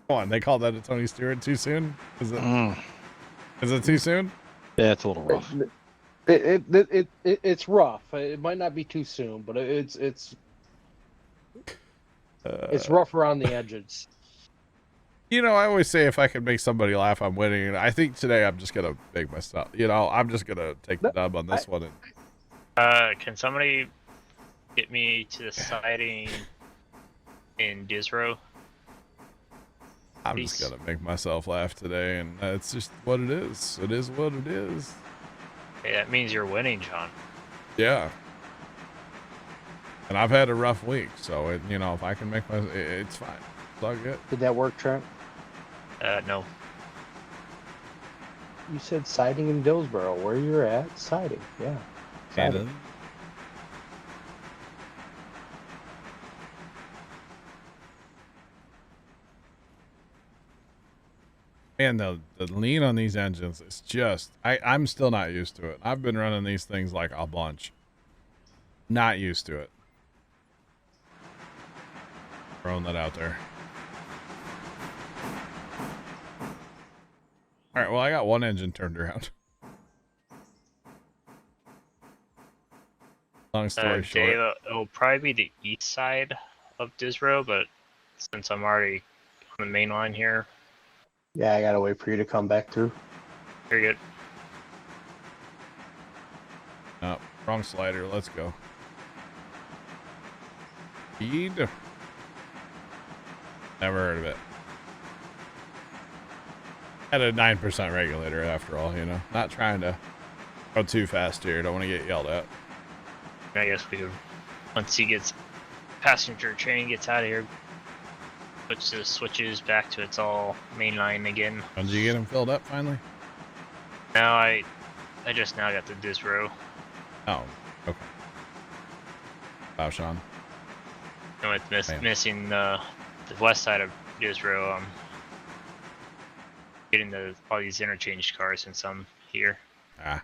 Come on, they called that a Tony Stewart too soon? Is it too soon? Yeah, it's a little rough. It's rough. It might not be too soon, but it's rough around the edges. You know, I always say if I can make somebody laugh, I'm winning. And I think today I'm just gonna make myself. You know, I'm just gonna take the dub on this one. And... Can somebody get me to the siding in Disro? I'm just gonna make myself laugh today, and that's just what it is. It is what it is. Hey, that means you're winning, John. Yeah. And I've had a rough week, so you know, if I can make it's fine. It's all good. Did that work, Trent? No. You said siding in Dillsboro. Where you're at? Siding. Yeah. Siding. Man, the lean on these engines is just, I'm still not used to it. I've been running these things like a bunch. Not used to it. Throwing that out there. Alright, well, I got one engine turned around. Long story short. Dave, it'll probably be the east side of Disro, but since I'm already on the main line here, Yeah, I gotta wait for you to come back through. you're good. Oh, wrong slider. Let's go. Speed. Never heard of it. At a 9% regulator, after all, you know. Not trying to go too fast here. Don't want to get yelled at. I guess we could, once he gets passenger train gets out of here, switch the switches back to its all mainline again. Did you get him filled up finally? Now I just now got the Disro. Oh, okay. Wow, Sean. And with Man. missing the west side of Disro, getting all these interchange cars since I'm here. Ah.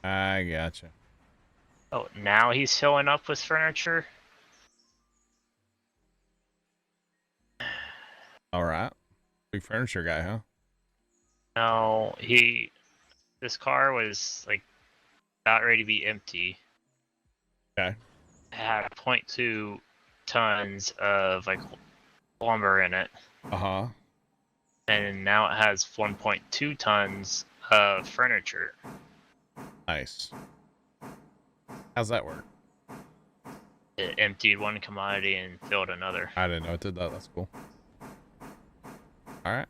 I gotcha. Oh, now he's filling up with furniture? All right. Big furniture guy, huh? No, this car was like about ready to be empty. Okay. It had 0.2 tons of like lumber in it. Uh-huh. And now it has 1.2 tons of furniture. Nice. How's that work? It emptied one commodity and filled another. I didn't know it did that. That's cool. All right.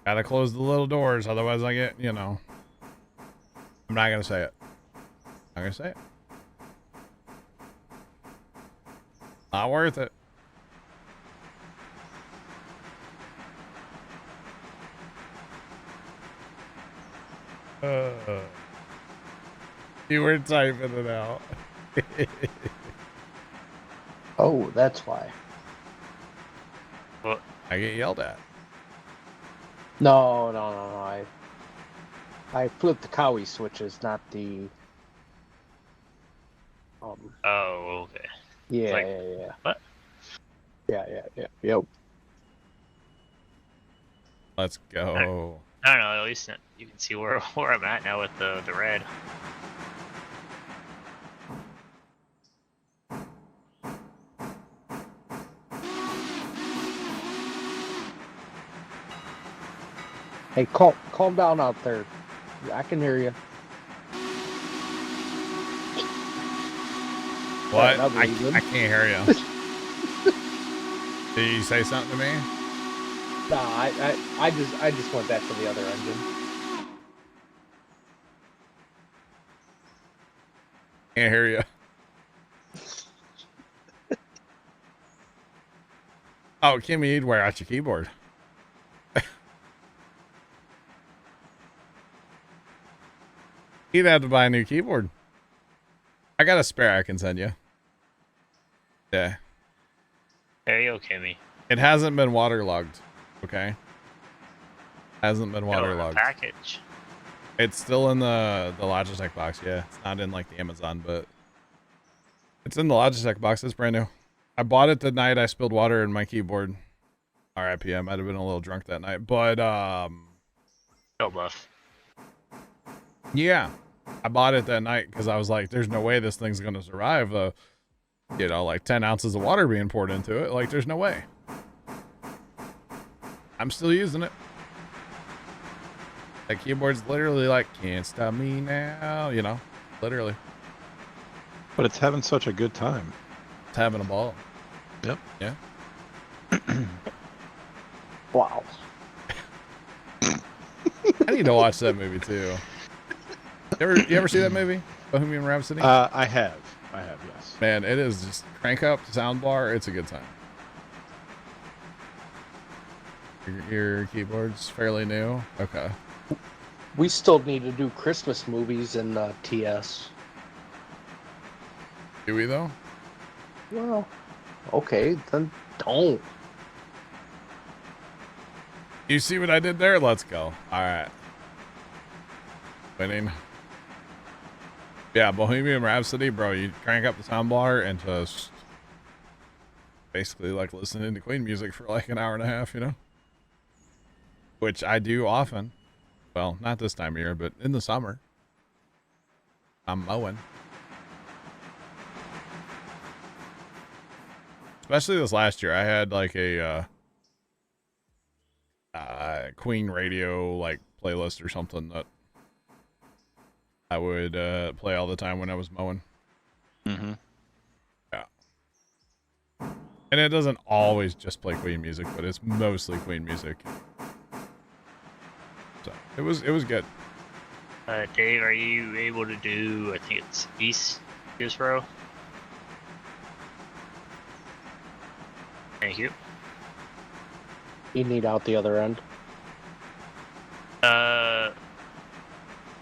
Gotta close the little doors, otherwise I get, you know. I'm not gonna say it. I'm gonna say it. Not worth it. You were typing it out. Oh, that's why. Well, I get yelled at. No. I flipped the Cowie switches, not the. oh, okay. Yeah, Like, yeah. what? Yeah. Yep. Let's go. I don't know, at least you can see where I'm at now with the red. Hey, calm down out there. I can hear you. What? Another reason. I can't hear you. Did you say something to me? Nah, I just went back to the other engine. Can't hear you. Oh, Kimmy, you'd wear out your keyboard. He'd have to buy a new keyboard. I got a spare I can send you. Yeah. There you go, Kimmy. It hasn't been waterlogged. Okay. Hasn't been Oh, waterlogged. package. It's still in the Logitech box. Yeah. It's not in like the Amazon, but it's in the Logitech box. It's brand new. I bought it the night I spilled water in my keyboard. RIP. I might have been a little drunk that night, but Go buff. yeah, I bought it that night because I was like, there's no way this thing's going to survive, you know, like 10 ounces of water being poured into it. Like, there's no way. I'm still using it. That keyboard's literally like, can't stop me now, you know, literally. But it's having such a good time. It's having a ball. Yep. Yeah. Wow. I need to watch that movie too. You ever see that movie, Bohemian Rhapsody? I have, yes. Man, it is just crank up the sound bar. It's a good time. Your keyboard's fairly new. Okay. We still need to do Christmas movies in TS. Do we though? Well, okay, then don't. You see what I did there? Let's go. All right. Winning. Yeah, Bohemian Rhapsody, bro. You crank up the sound bar and just basically like listening to Queen music for like an hour and a half, you know? Which I do often. Well, not this time of year, but in the summer. I'm mowing. Especially this last year. I had like a Queen radio like playlist or something that I would play all the time when I was mowing. Mm-hmm. Yeah. And it doesn't always just play Queen music, but it's mostly Queen music. So it was good. Dave, are you able to do? I think it's East row. Thank you. You need out the other end.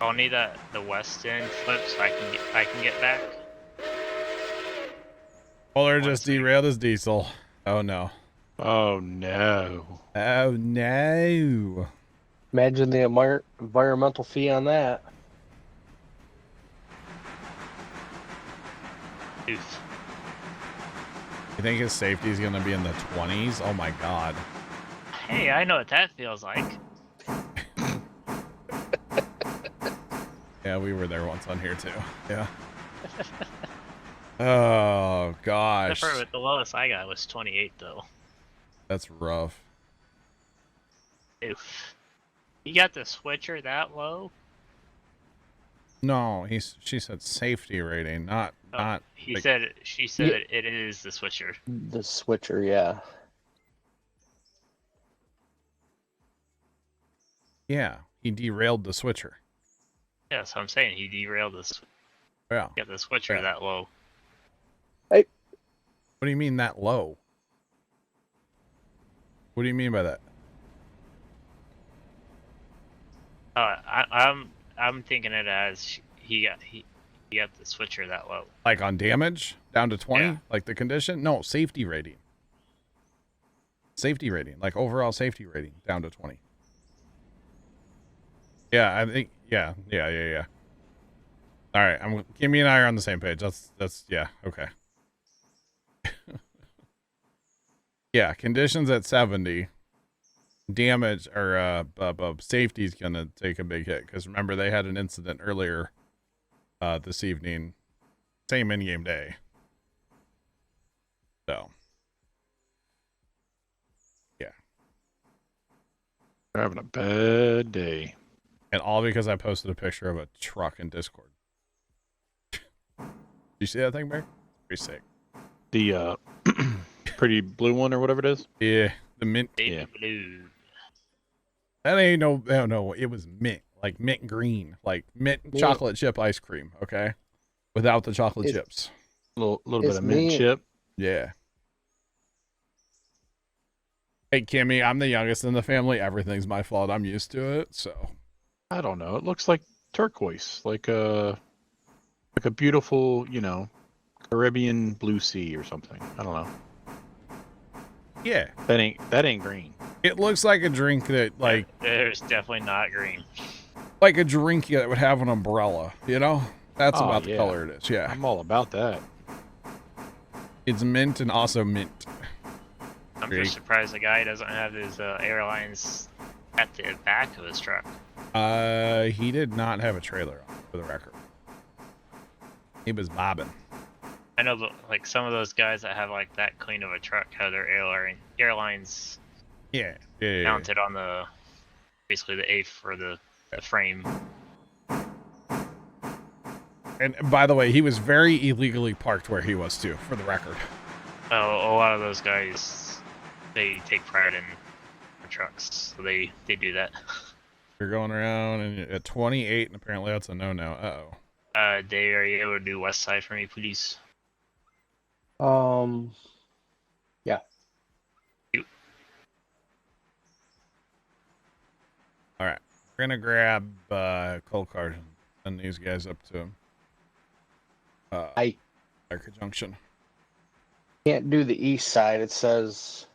I'll need the west end flip so I can get back. Polar just derailed his diesel. Oh no. Oh no. Oh no. Imagine the environmental fee on that. Oof. You think his safety is gonna be in the 20s? Oh my god. Hey, I know what that feels like. Yeah, we were there once on here too. Yeah. Oh gosh. The lowest I got was 28 though. That's rough. Oof. You got the switcher that low? No, she said safety rating, not. She like, said Yeah. it is the switcher. The switcher, yeah. Yeah, he derailed the switcher. Yeah, so I'm saying he derailed Yeah. got the switcher Yeah. that low. What do you mean that low? What do you mean by that? I'm thinking it as he got the switcher that low. Like on damage down to 20? Yeah. Like the condition? No, safety rating. Safety rating, like overall safety rating down to 20. Yeah, I think yeah. All right, Kimmy and I are on the same page. That's yeah, okay. Yeah, conditions at 70. Damage or safety's gonna take a big hit because remember they had an incident earlier this evening, same in-game day. So yeah, They're having a bad day. and all because I posted a picture of a truck in Discord. You see that thing, Bear? Pretty sick. The pretty blue one or whatever it is. Yeah, the mint. Baby Yeah. blue. That ain't no. It was mint, like mint green, like mint Yeah. chocolate chip ice cream. Okay, without the chocolate It's- chips. Little bit It's of mint me. chip. Yeah. Hey Kimmy, I'm the youngest in the family. Everything's my fault. I'm used to it. So I don't know. It looks like turquoise, like a beautiful, Caribbean blue sea or something. I don't know. yeah, That ain't green. it looks like a drink that There's definitely not green. like a drink that would have an umbrella. You know, that's Oh, about the yeah. color it is. Yeah, I'm all about that. it's mint and also mint. I'm Great. just surprised the guy doesn't have his airlines at the back of his truck. He did not have a trailer on, for the record. He was bobbing. I know, but like some of those guys that have like that clean of a truck have their airlines Yeah. mounted on basically the A for the frame. And by the way, he was very illegally parked where he was too, for the record. Oh, a lot of those guys, they take pride in their trucks, so they do that. You're going around and at 28, and apparently that's a no-no. Uh-oh. Dave, are you able to do west side for me, please? Yeah. All right. We're going to grab Cold Card and send these guys up to Arca Junction. Can't do the east side. It says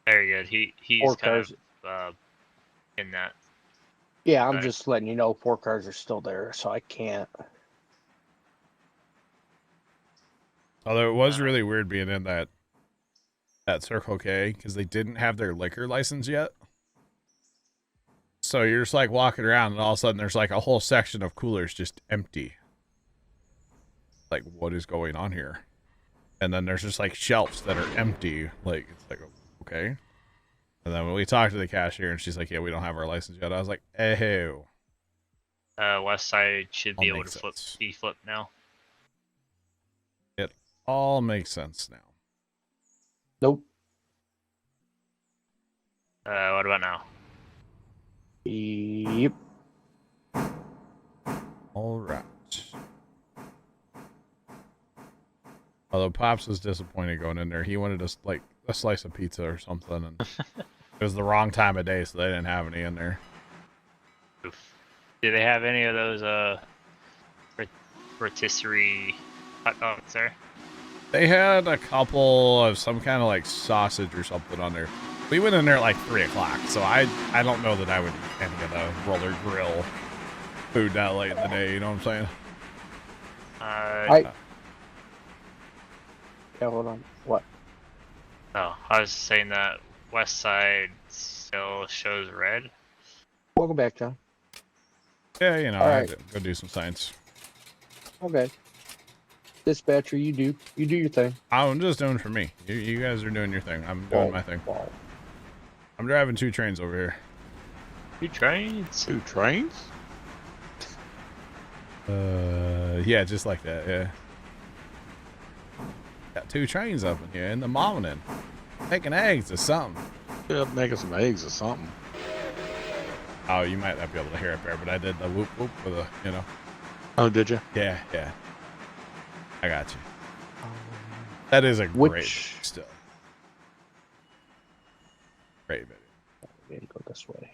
Very good. He's Four kind cars. of in that. yeah, I'm Right. just letting you know 4 cars are still there, so I can't. Although it was really weird being in that Circle K because they didn't have their liquor license yet. So you're just like walking around and all of a sudden there's like a whole section of coolers just empty. Like, what is going on here? And then there's just like shelves that are empty. Like, it's like, okay. And then when we talked to the cashier and she's like, yeah, we don't have our license yet. I was like, ew. West side should be All able to makes sense. be flipped now. It all makes sense now. Nope. What about now? Yep. All right. Although Pops was disappointed going in there. He wanted us like a slice of pizza or something, and it was the wrong time of day, so they didn't have any in there. Oof. Do they have any of those rotisserie hot dogs there? They had a couple of some kind of like sausage or something on there. We went in there at like 3 o'clock, so I don't know that I would eat any of the roller grill food that late in the day. You know what I'm saying? Yeah, hold on. What? Oh, I was saying that west side still shows red. Welcome back, John. Yeah, you know, All I right. had to go do some science. Okay. Dispatcher, you do your thing. I'm just doing for me. You guys are doing your thing. I'm doing my thing. Wow. I'm driving 2 trains over here. 2 trains? 2 trains? Yeah, just like that. Yeah. Got 2 trains up in here in the morning, making eggs or something. Yeah, making some eggs or something. Oh, you might not be able to hear it there, but I did the whoop whoop with a, you know. Oh, did you? Yeah. I got you. That is a great video still. Great video. We gotta go this way.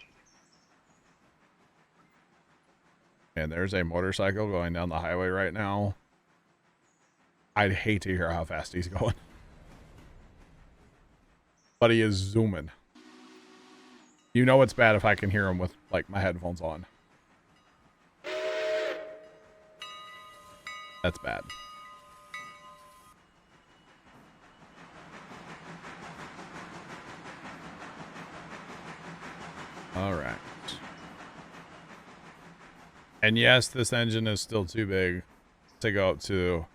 And there's a motorcycle going down the highway right now. I'd hate to hear how fast he's going. But he is zooming. You know it's bad if I can hear him with, like, my headphones on. That's bad. All right. And yes, this engine is still too big to go up to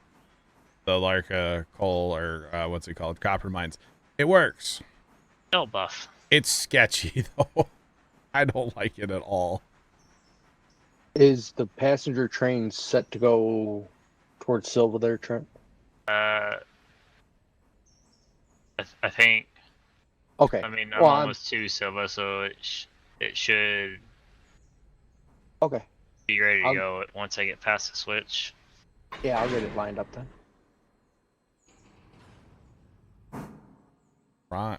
the Larka coal or what's it called? Copper mines. It works. No buff. It's sketchy though. I don't like it at all. Is the passenger train set to go towards Silva there, Trent? I think. Okay. I mean, I'm Well, almost to Silva, so it should okay. be ready to go once I get past the switch. Yeah, I'll get it lined up then. Right.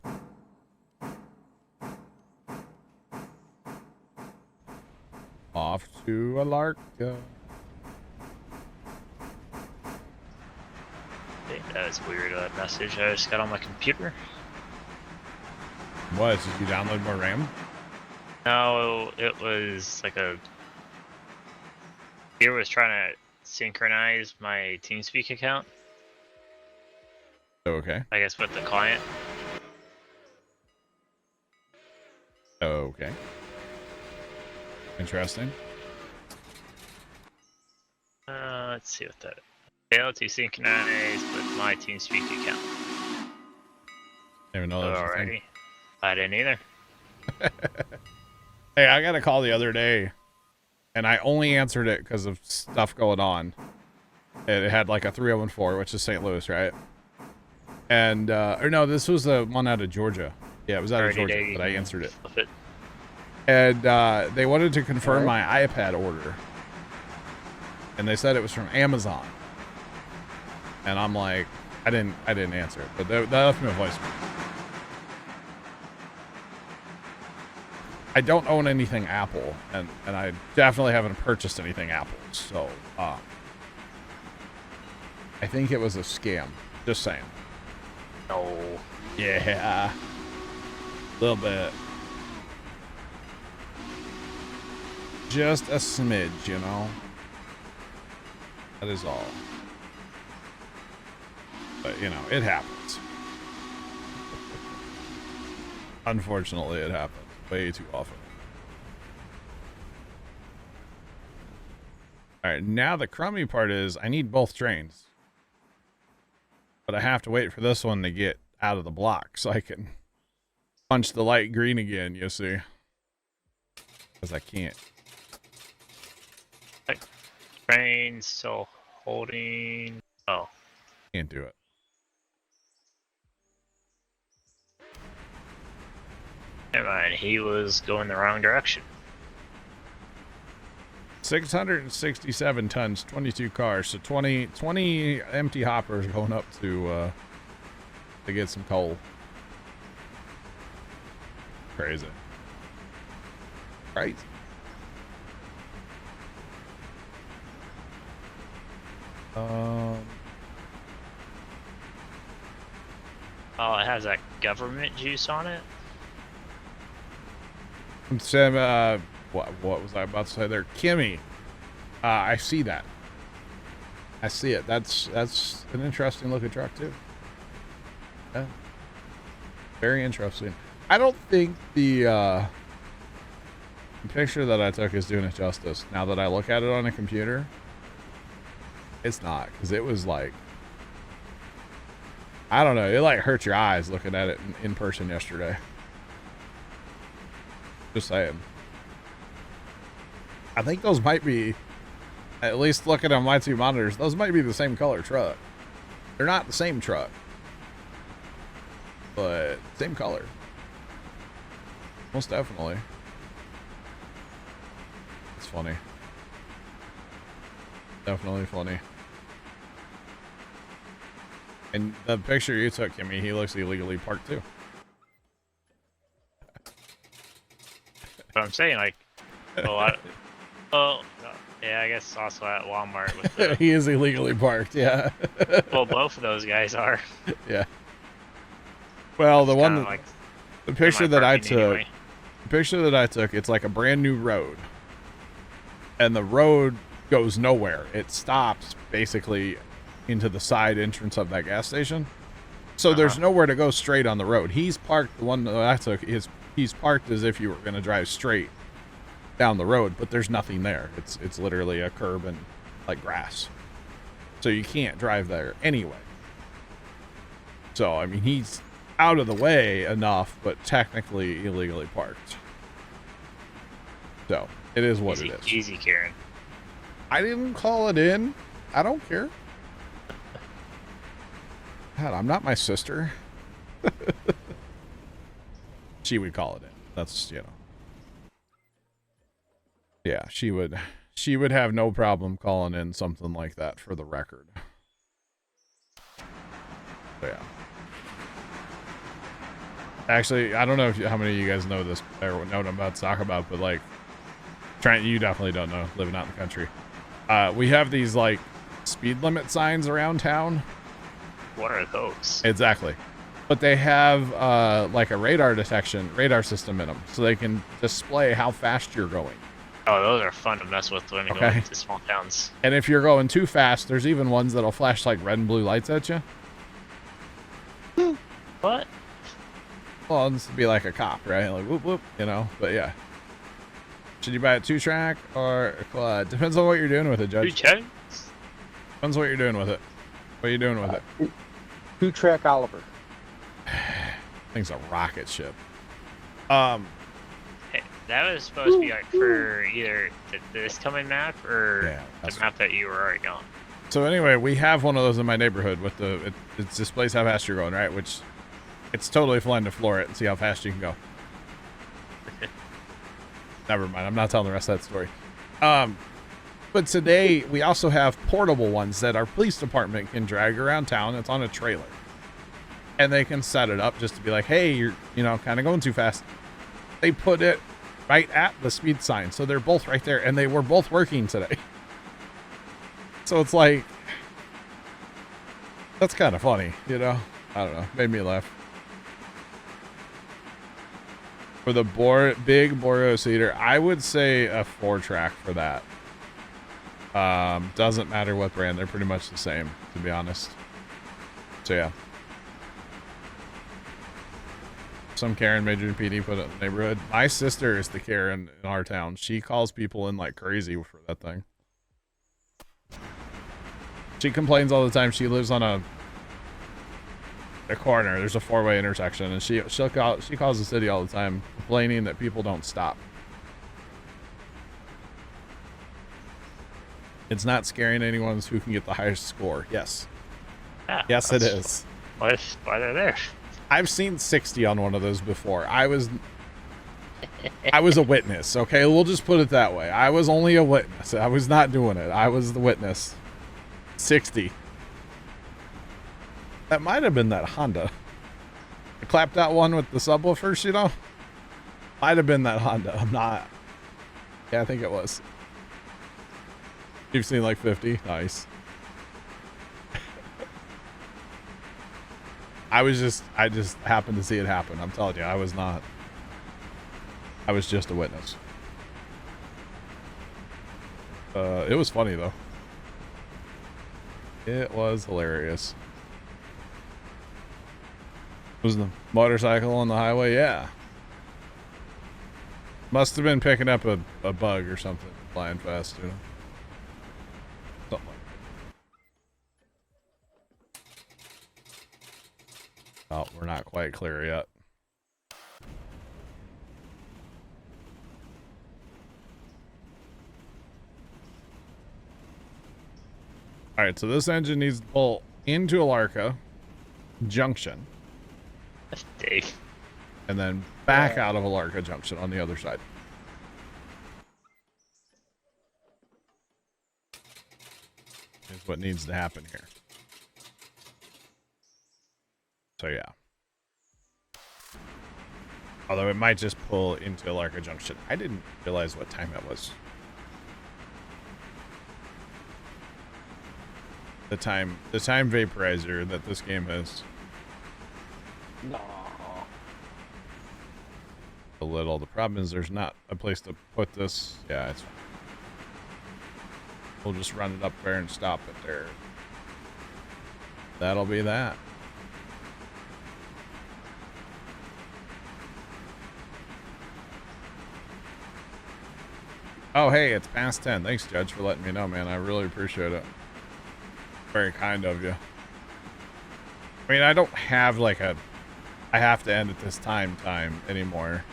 Off to Alarka. That's weird message I just got on my computer. What? Did you download more RAM? No, it was like a. Here was trying to synchronize my TeamSpeak account. Okay. I guess with the client. Okay. Interesting. Let's see what that. Failed to synchronize with my TeamSpeak account. Didn't even know that was a thing. Alrighty. I didn't either. Hey, I got a call the other day, and I only answered it because of stuff going on. It had like a 3014, which is St. Louis, right? And, or no, this was the one out of Georgia. Yeah, it was out of Georgia, but I answered it. And they wanted to confirm my iPad order. And they said it was from Amazon. And I'm like, I didn't answer it, but they left me a voicemail. I don't own anything Apple, and I definitely haven't purchased anything Apple, so I think it was a scam. Just saying. No. Yeah. A little bit. Just a smidge, you know? That is all. But, you know, it happens. Unfortunately, it happens way too often. Alright, now the crummy part is I need both trains. But I have to wait for this one to get out of the block so I can punch the light green again, you see. Because I can't. Train still holding. Oh, Can't do it. never mind. He was going the wrong direction. 667 tons, 22 cars, so 20 empty hoppers going up to get some coal. Crazy. Crazy. Oh, it has that government juice on it. Sam, what was I about to say there? Kimmy, I see that. I see it. That's an interesting looking truck too. Yeah. Very interesting. I don't think the picture that I took is doing it justice. Now that I look at it on a computer, it's not, because it was like, I don't know, it like hurt your eyes looking at it in person yesterday. Just saying. I think those might be, at least looking on my two monitors, those might be the same color truck. They're not the same truck, but same color. Most definitely. It's funny. Definitely funny. And the picture you took, Kimmy, he looks illegally parked too. But I'm saying, like, yeah, I guess also at Walmart with the, He is illegally parked, yeah. well, both of those guys are. Yeah. Well, the It's one, kinda like the picture that I semi-parking took, anyway. the picture that I took, it's like a brand new road. And the road goes nowhere. It stops basically into the side entrance of that gas station. So there's nowhere to go straight on the road. He's parked, the one that I took, he's parked as if you were going to drive straight down the road, but there's nothing there. It's literally a curb and like grass. So you can't drive there anyway. So, I mean, he's out of the way enough, but technically illegally parked. So, it is what it is. Easy, Karen. I didn't call it in. I don't care. God, I'm not my sister. She would call it in. That's, you know. Yeah, she would have no problem calling in something like that for the record. But yeah. Actually, I don't know how many of you guys know this or know what I'm about to talk about, but like, you definitely don't know, living out in the country. We have these like speed limit signs around town. What are those? Exactly. But they have like a radar system in them, so they can display how fast you're going. Oh, those are fun to mess with when you go into small towns. And if you're going too fast, there's even ones that'll flash like red and blue lights at you. What? Well, this would be like a cop, right? Like whoop whoop, you know. But yeah. Should you buy a 2-track or a quad? Depends on what you're doing with it, Judge. 2 tracks? Depends on what you're doing with it. What are you doing with it? 2-track Oliver. Thing's a rocket ship. Hey, that was supposed to be like for either this coming map or the map that you were already on. So anyway, we have one of those in my neighborhood with it displays how fast you're going, right? Which it's totally fun to floor it and see how fast you can go. Never mind, I'm not telling the rest of that story. But today we also have portable ones that our police department can drag around town. It's on a trailer. And they can set it up just to be like, hey, you're, kind of going too fast. They put it right at the speed sign. So they're both right there. And they were both working today. So it's like, that's kind of funny, I don't know. Made me laugh. For the big Boreal Cedar, I would say a 4-track for that. Doesn't matter what brand. They're pretty much the same, to be honest. So yeah. Some Karen Major PD put it in the neighborhood. My sister is the Karen in our town. She calls people in like crazy for that thing. She complains all the time. She lives on a corner. There's a 4-way intersection, and she calls the city all the time, complaining that people don't stop. It's not scaring anyone who can get the highest score. Yes. Yeah, Yes, it that's is. why they're there. I've seen 60 on one of those before. I was a witness, okay? We'll just put it that way. I was only a witness. I was not doing it. I was the witness. 60. That might have been that Honda. I clapped out one with the subwoofers, you know? Might have been that Honda. I'm not. Yeah, I think it was. You've seen like 50? Nice. I just happened to see it happen. I'm telling you, I was not. I was just a witness. It was funny though. It was hilarious. Was the motorcycle on the highway? Yeah. Must have been picking up a bug or something, flying fast, you know. Something like that. Oh, we're not quite clear yet. All right, so this engine needs to pull into Alarka Junction That's big. and then back out of Alarka Junction on the other side. Is what needs to happen here. So yeah. Although it might just pull into Alarka Junction. I didn't realize what time it was. The time vaporizer that this game has. No. A little. The problem is there's not a place to put this. Yeah, it's fine. We'll just run it up there and stop it there. That'll be that. Oh, hey, it's past 10. Thanks, Judge, for letting me know, man. I really appreciate it. Very kind of you. I mean, I don't have like I have to end at this time anymore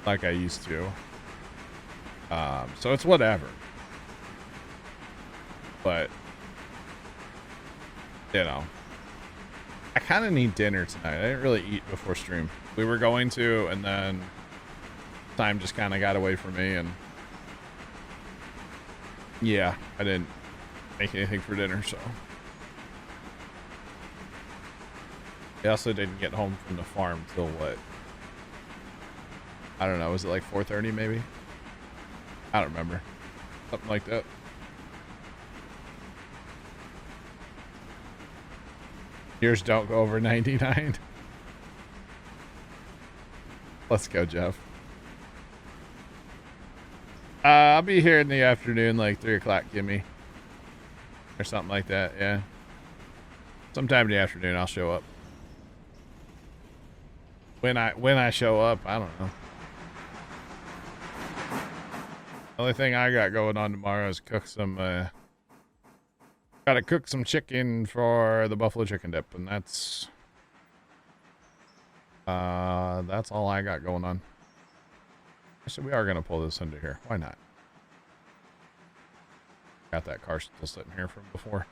like I used to. So it's whatever. But, you know, I kind of need dinner tonight. I didn't really eat before stream. We were going to, and then time just kind of got away from me, and yeah, I didn't make anything for dinner, so. I also didn't get home from the farm till what? I don't know, was it like 4:30 maybe? I don't remember. Something like that. Yours don't go over 99. Let's go, Jeff. I'll be here in the afternoon, like 3 o'clock, gimme. Or something like that, yeah. Sometime in the afternoon, I'll show up. When I show up, I don't know. The only thing I got going on tomorrow is cook some, gotta cook some chicken for the buffalo chicken dip, and that's all I got going on. So we are gonna pull this under here. Why not? Got that car still sitting here from before.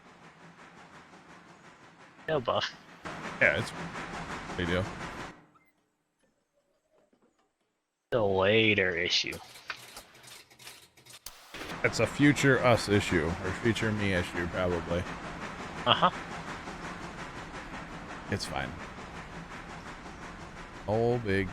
No buff. Yeah, it's big deal. The later issue. It's a future us issue, or future me issue, probably. Uh-huh. It's fine. Oh, big.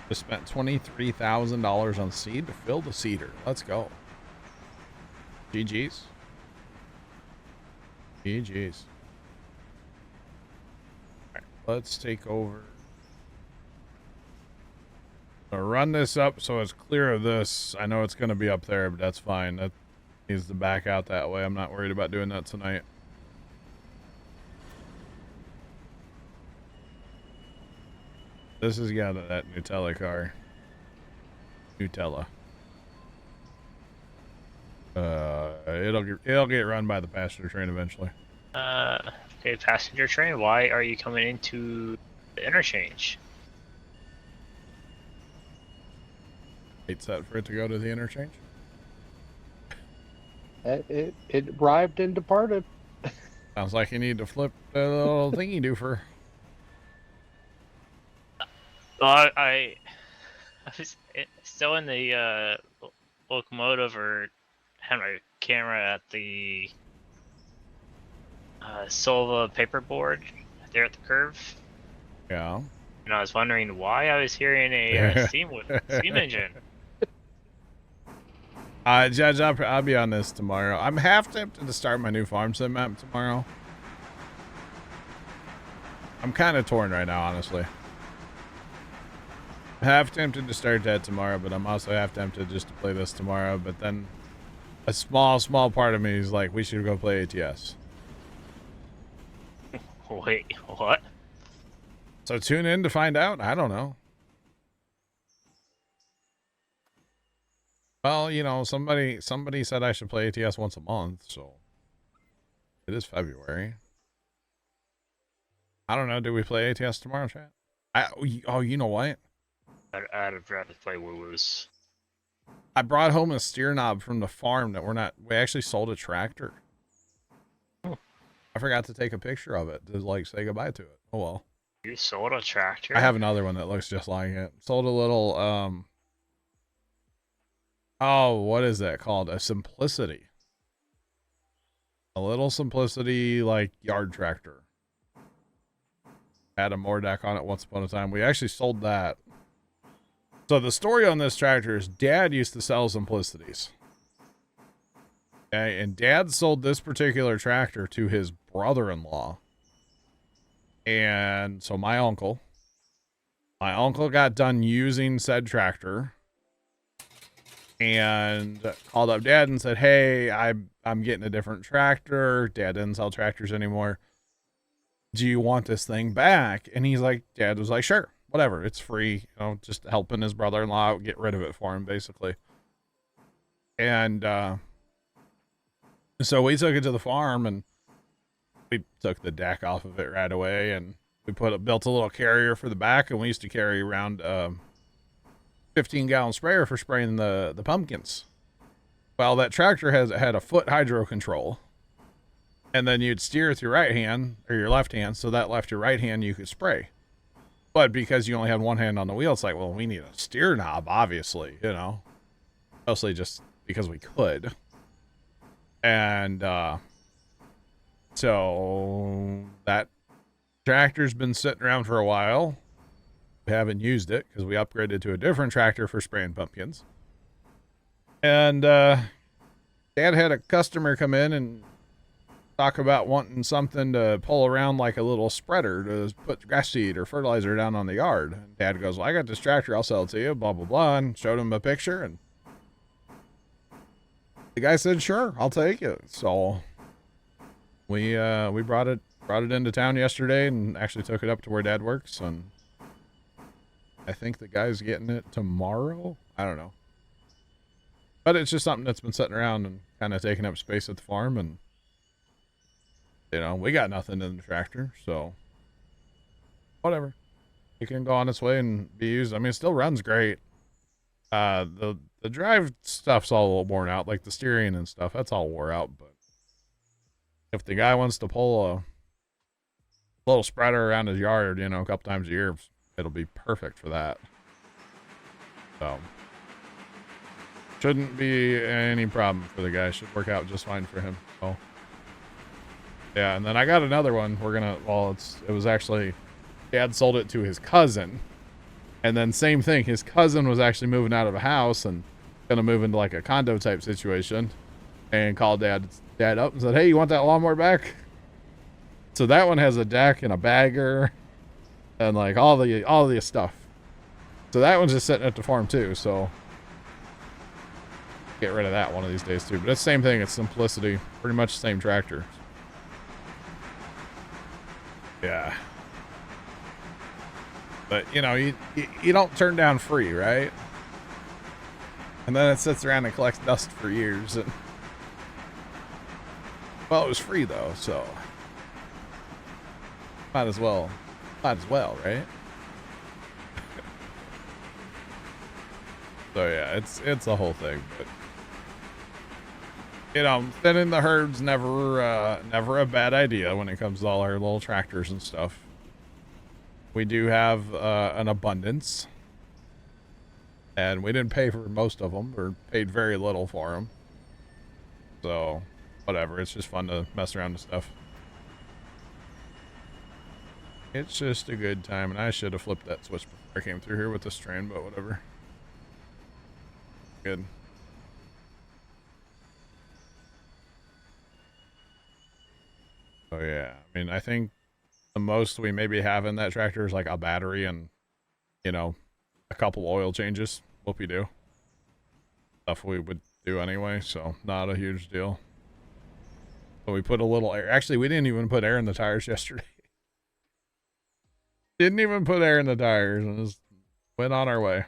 Just spent $23,000 on seed to fill the seeder. Let's go. GG's. GG's. Alright, let's take over. I'll run this up so it's clear of this. I know it's going to be up there, but that's fine. That needs to back out that way. I'm not worried about doing that tonight. This is, yeah, that Nutella car. Nutella. It'll get run by the passenger train eventually. Okay, passenger train, why are you coming into the interchange? It's set for it to go to the interchange. It arrived and departed. Sounds like you need to flip the little thingy doofer. Well, I was still in the locomotive, or had my camera at the Silva paperboard there at the curve, Yeah. and I was wondering why I was hearing a steam engine. Judge, I'll be on this tomorrow. I'm half tempted to start my new farm sim map tomorrow. I'm kind of torn right now, honestly. I'm half tempted to start that tomorrow, but I'm also half tempted just to play this tomorrow. But then a small part of me is like, we should go play ATS. Wait, what? So tune in to find out. I don't know. Well, you know, somebody said I should play ATS once a month, so it is February. I don't know. Do we play ATS tomorrow, chat? Oh, you know what? I'd have rather play Woo-Woos. I brought home a steer knob from the farm that we actually sold a tractor. Oh. I forgot to take a picture of it to like say goodbye to it. Oh well. You sold a tractor? I have another one that looks just like it. Sold a little oh, what is that called? A Simplicity. A little Simplicity like yard tractor. Had a mower deck on it once upon a time. We actually sold that. So the story on this tractor is Dad used to sell Simplicities. Okay, and Dad sold this particular tractor to his brother-in-law. And so my uncle got done using said tractor and called up Dad and said, hey, I'm getting a different tractor. Dad didn't sell tractors anymore. Do you want this thing back? And he's like, Dad was like, sure, whatever. It's free, you know, just helping his brother-in-law out, get rid of it for him, basically. And so we took it to the farm and we took the deck off of it right away, and we built a little carrier for the back, and we used to carry around 15-gallon sprayer for spraying the pumpkins. Well, that tractor had a foot hydro control, and then you'd steer with your right hand or your left hand, so that left your right hand you could spray. But because you only had one hand on the wheel, it's like, well, we need a steer knob, obviously, you know, mostly just because we could. And so that tractor's been sitting around for a while. We haven't used it because we upgraded to a different tractor for spraying pumpkins. And Dad had a customer come in and talk about wanting something to pull around like a little spreader to put grass seed or fertilizer down on the yard. And Dad goes, well, I got this tractor, I'll sell it to you, blah, blah, blah, and showed him a picture, and the guy said, sure, I'll take it. So we brought it into town yesterday and actually took it up to where Dad works, and I think the guy's getting it tomorrow. I don't know. But it's just something that's been sitting around and kind of taking up space at the farm, and you know, we got nothing in the tractor, so whatever. It can go on its way and be used. I mean, it still runs great. The drive stuff's all a little worn out, like the steering and stuff. That's all wore out. But if the guy wants to pull a little spreader around his yard, you know, a couple times a year, it'll be perfect for that. So shouldn't be any problem for the guy. Should work out just fine for him. So yeah, and then I got another one. It was actually, Dad sold it to his cousin. And then same thing, his cousin was actually moving out of a house and gonna move into like a condo type situation, and called dad up and said, hey, you want that lawnmower back? So that one has a deck and a bagger and like all the stuff. So that one's just sitting at the farm too, so get rid of that one of these days too. But it's the same thing, it's Simplicity, pretty much the same tractor. Yeah. But, you know, you don't turn down free, right? And then it sits around and collects dust for years. And well, it was free, though, so. Might as well. Might as well, right? So yeah, it's a whole thing, but you know, thinning the herd's never a bad idea when it comes to all our little tractors and stuff. We do have an abundance, and we didn't pay for most of them, or paid very little for them. So, whatever. It's just fun to mess around with stuff. It's just a good time, and I should have flipped that switch before I came through here with this train, but whatever. Good. Oh yeah, I mean, I think the most we maybe have in that tractor is like a battery and, you know, a couple oil changes. Whoopie-doo. Stuff we would do anyway, so not a huge deal. But we put a little air. Actually, we didn't even put air in the tires yesterday. Didn't even put air in the tires and just went on our way.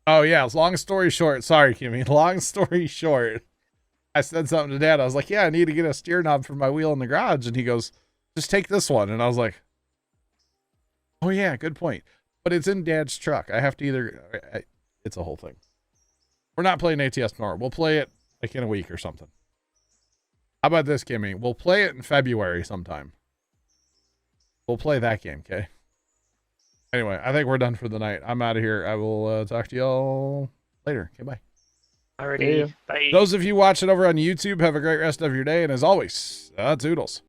Oh yeah, long story short. Sorry, Kimmy. Long story short. I said something to Dad. I was like, yeah, I need to get a steer knob for my wheel in the garage. And he goes, just take this one. And I was like, oh yeah, good point. But it's in Dad's truck. I have to either, it's a whole thing. We're not playing ATS nor. We'll play it like in a week or something. How about this, Kimmy? We'll play it in February sometime. We'll play that game, okay? Anyway, I think we're done for the night. I'm out of here. I will talk to y'all later. Okay, bye. Alrighty, bye. Those of you watching over on YouTube, have a great rest of your day. And as always, toodles.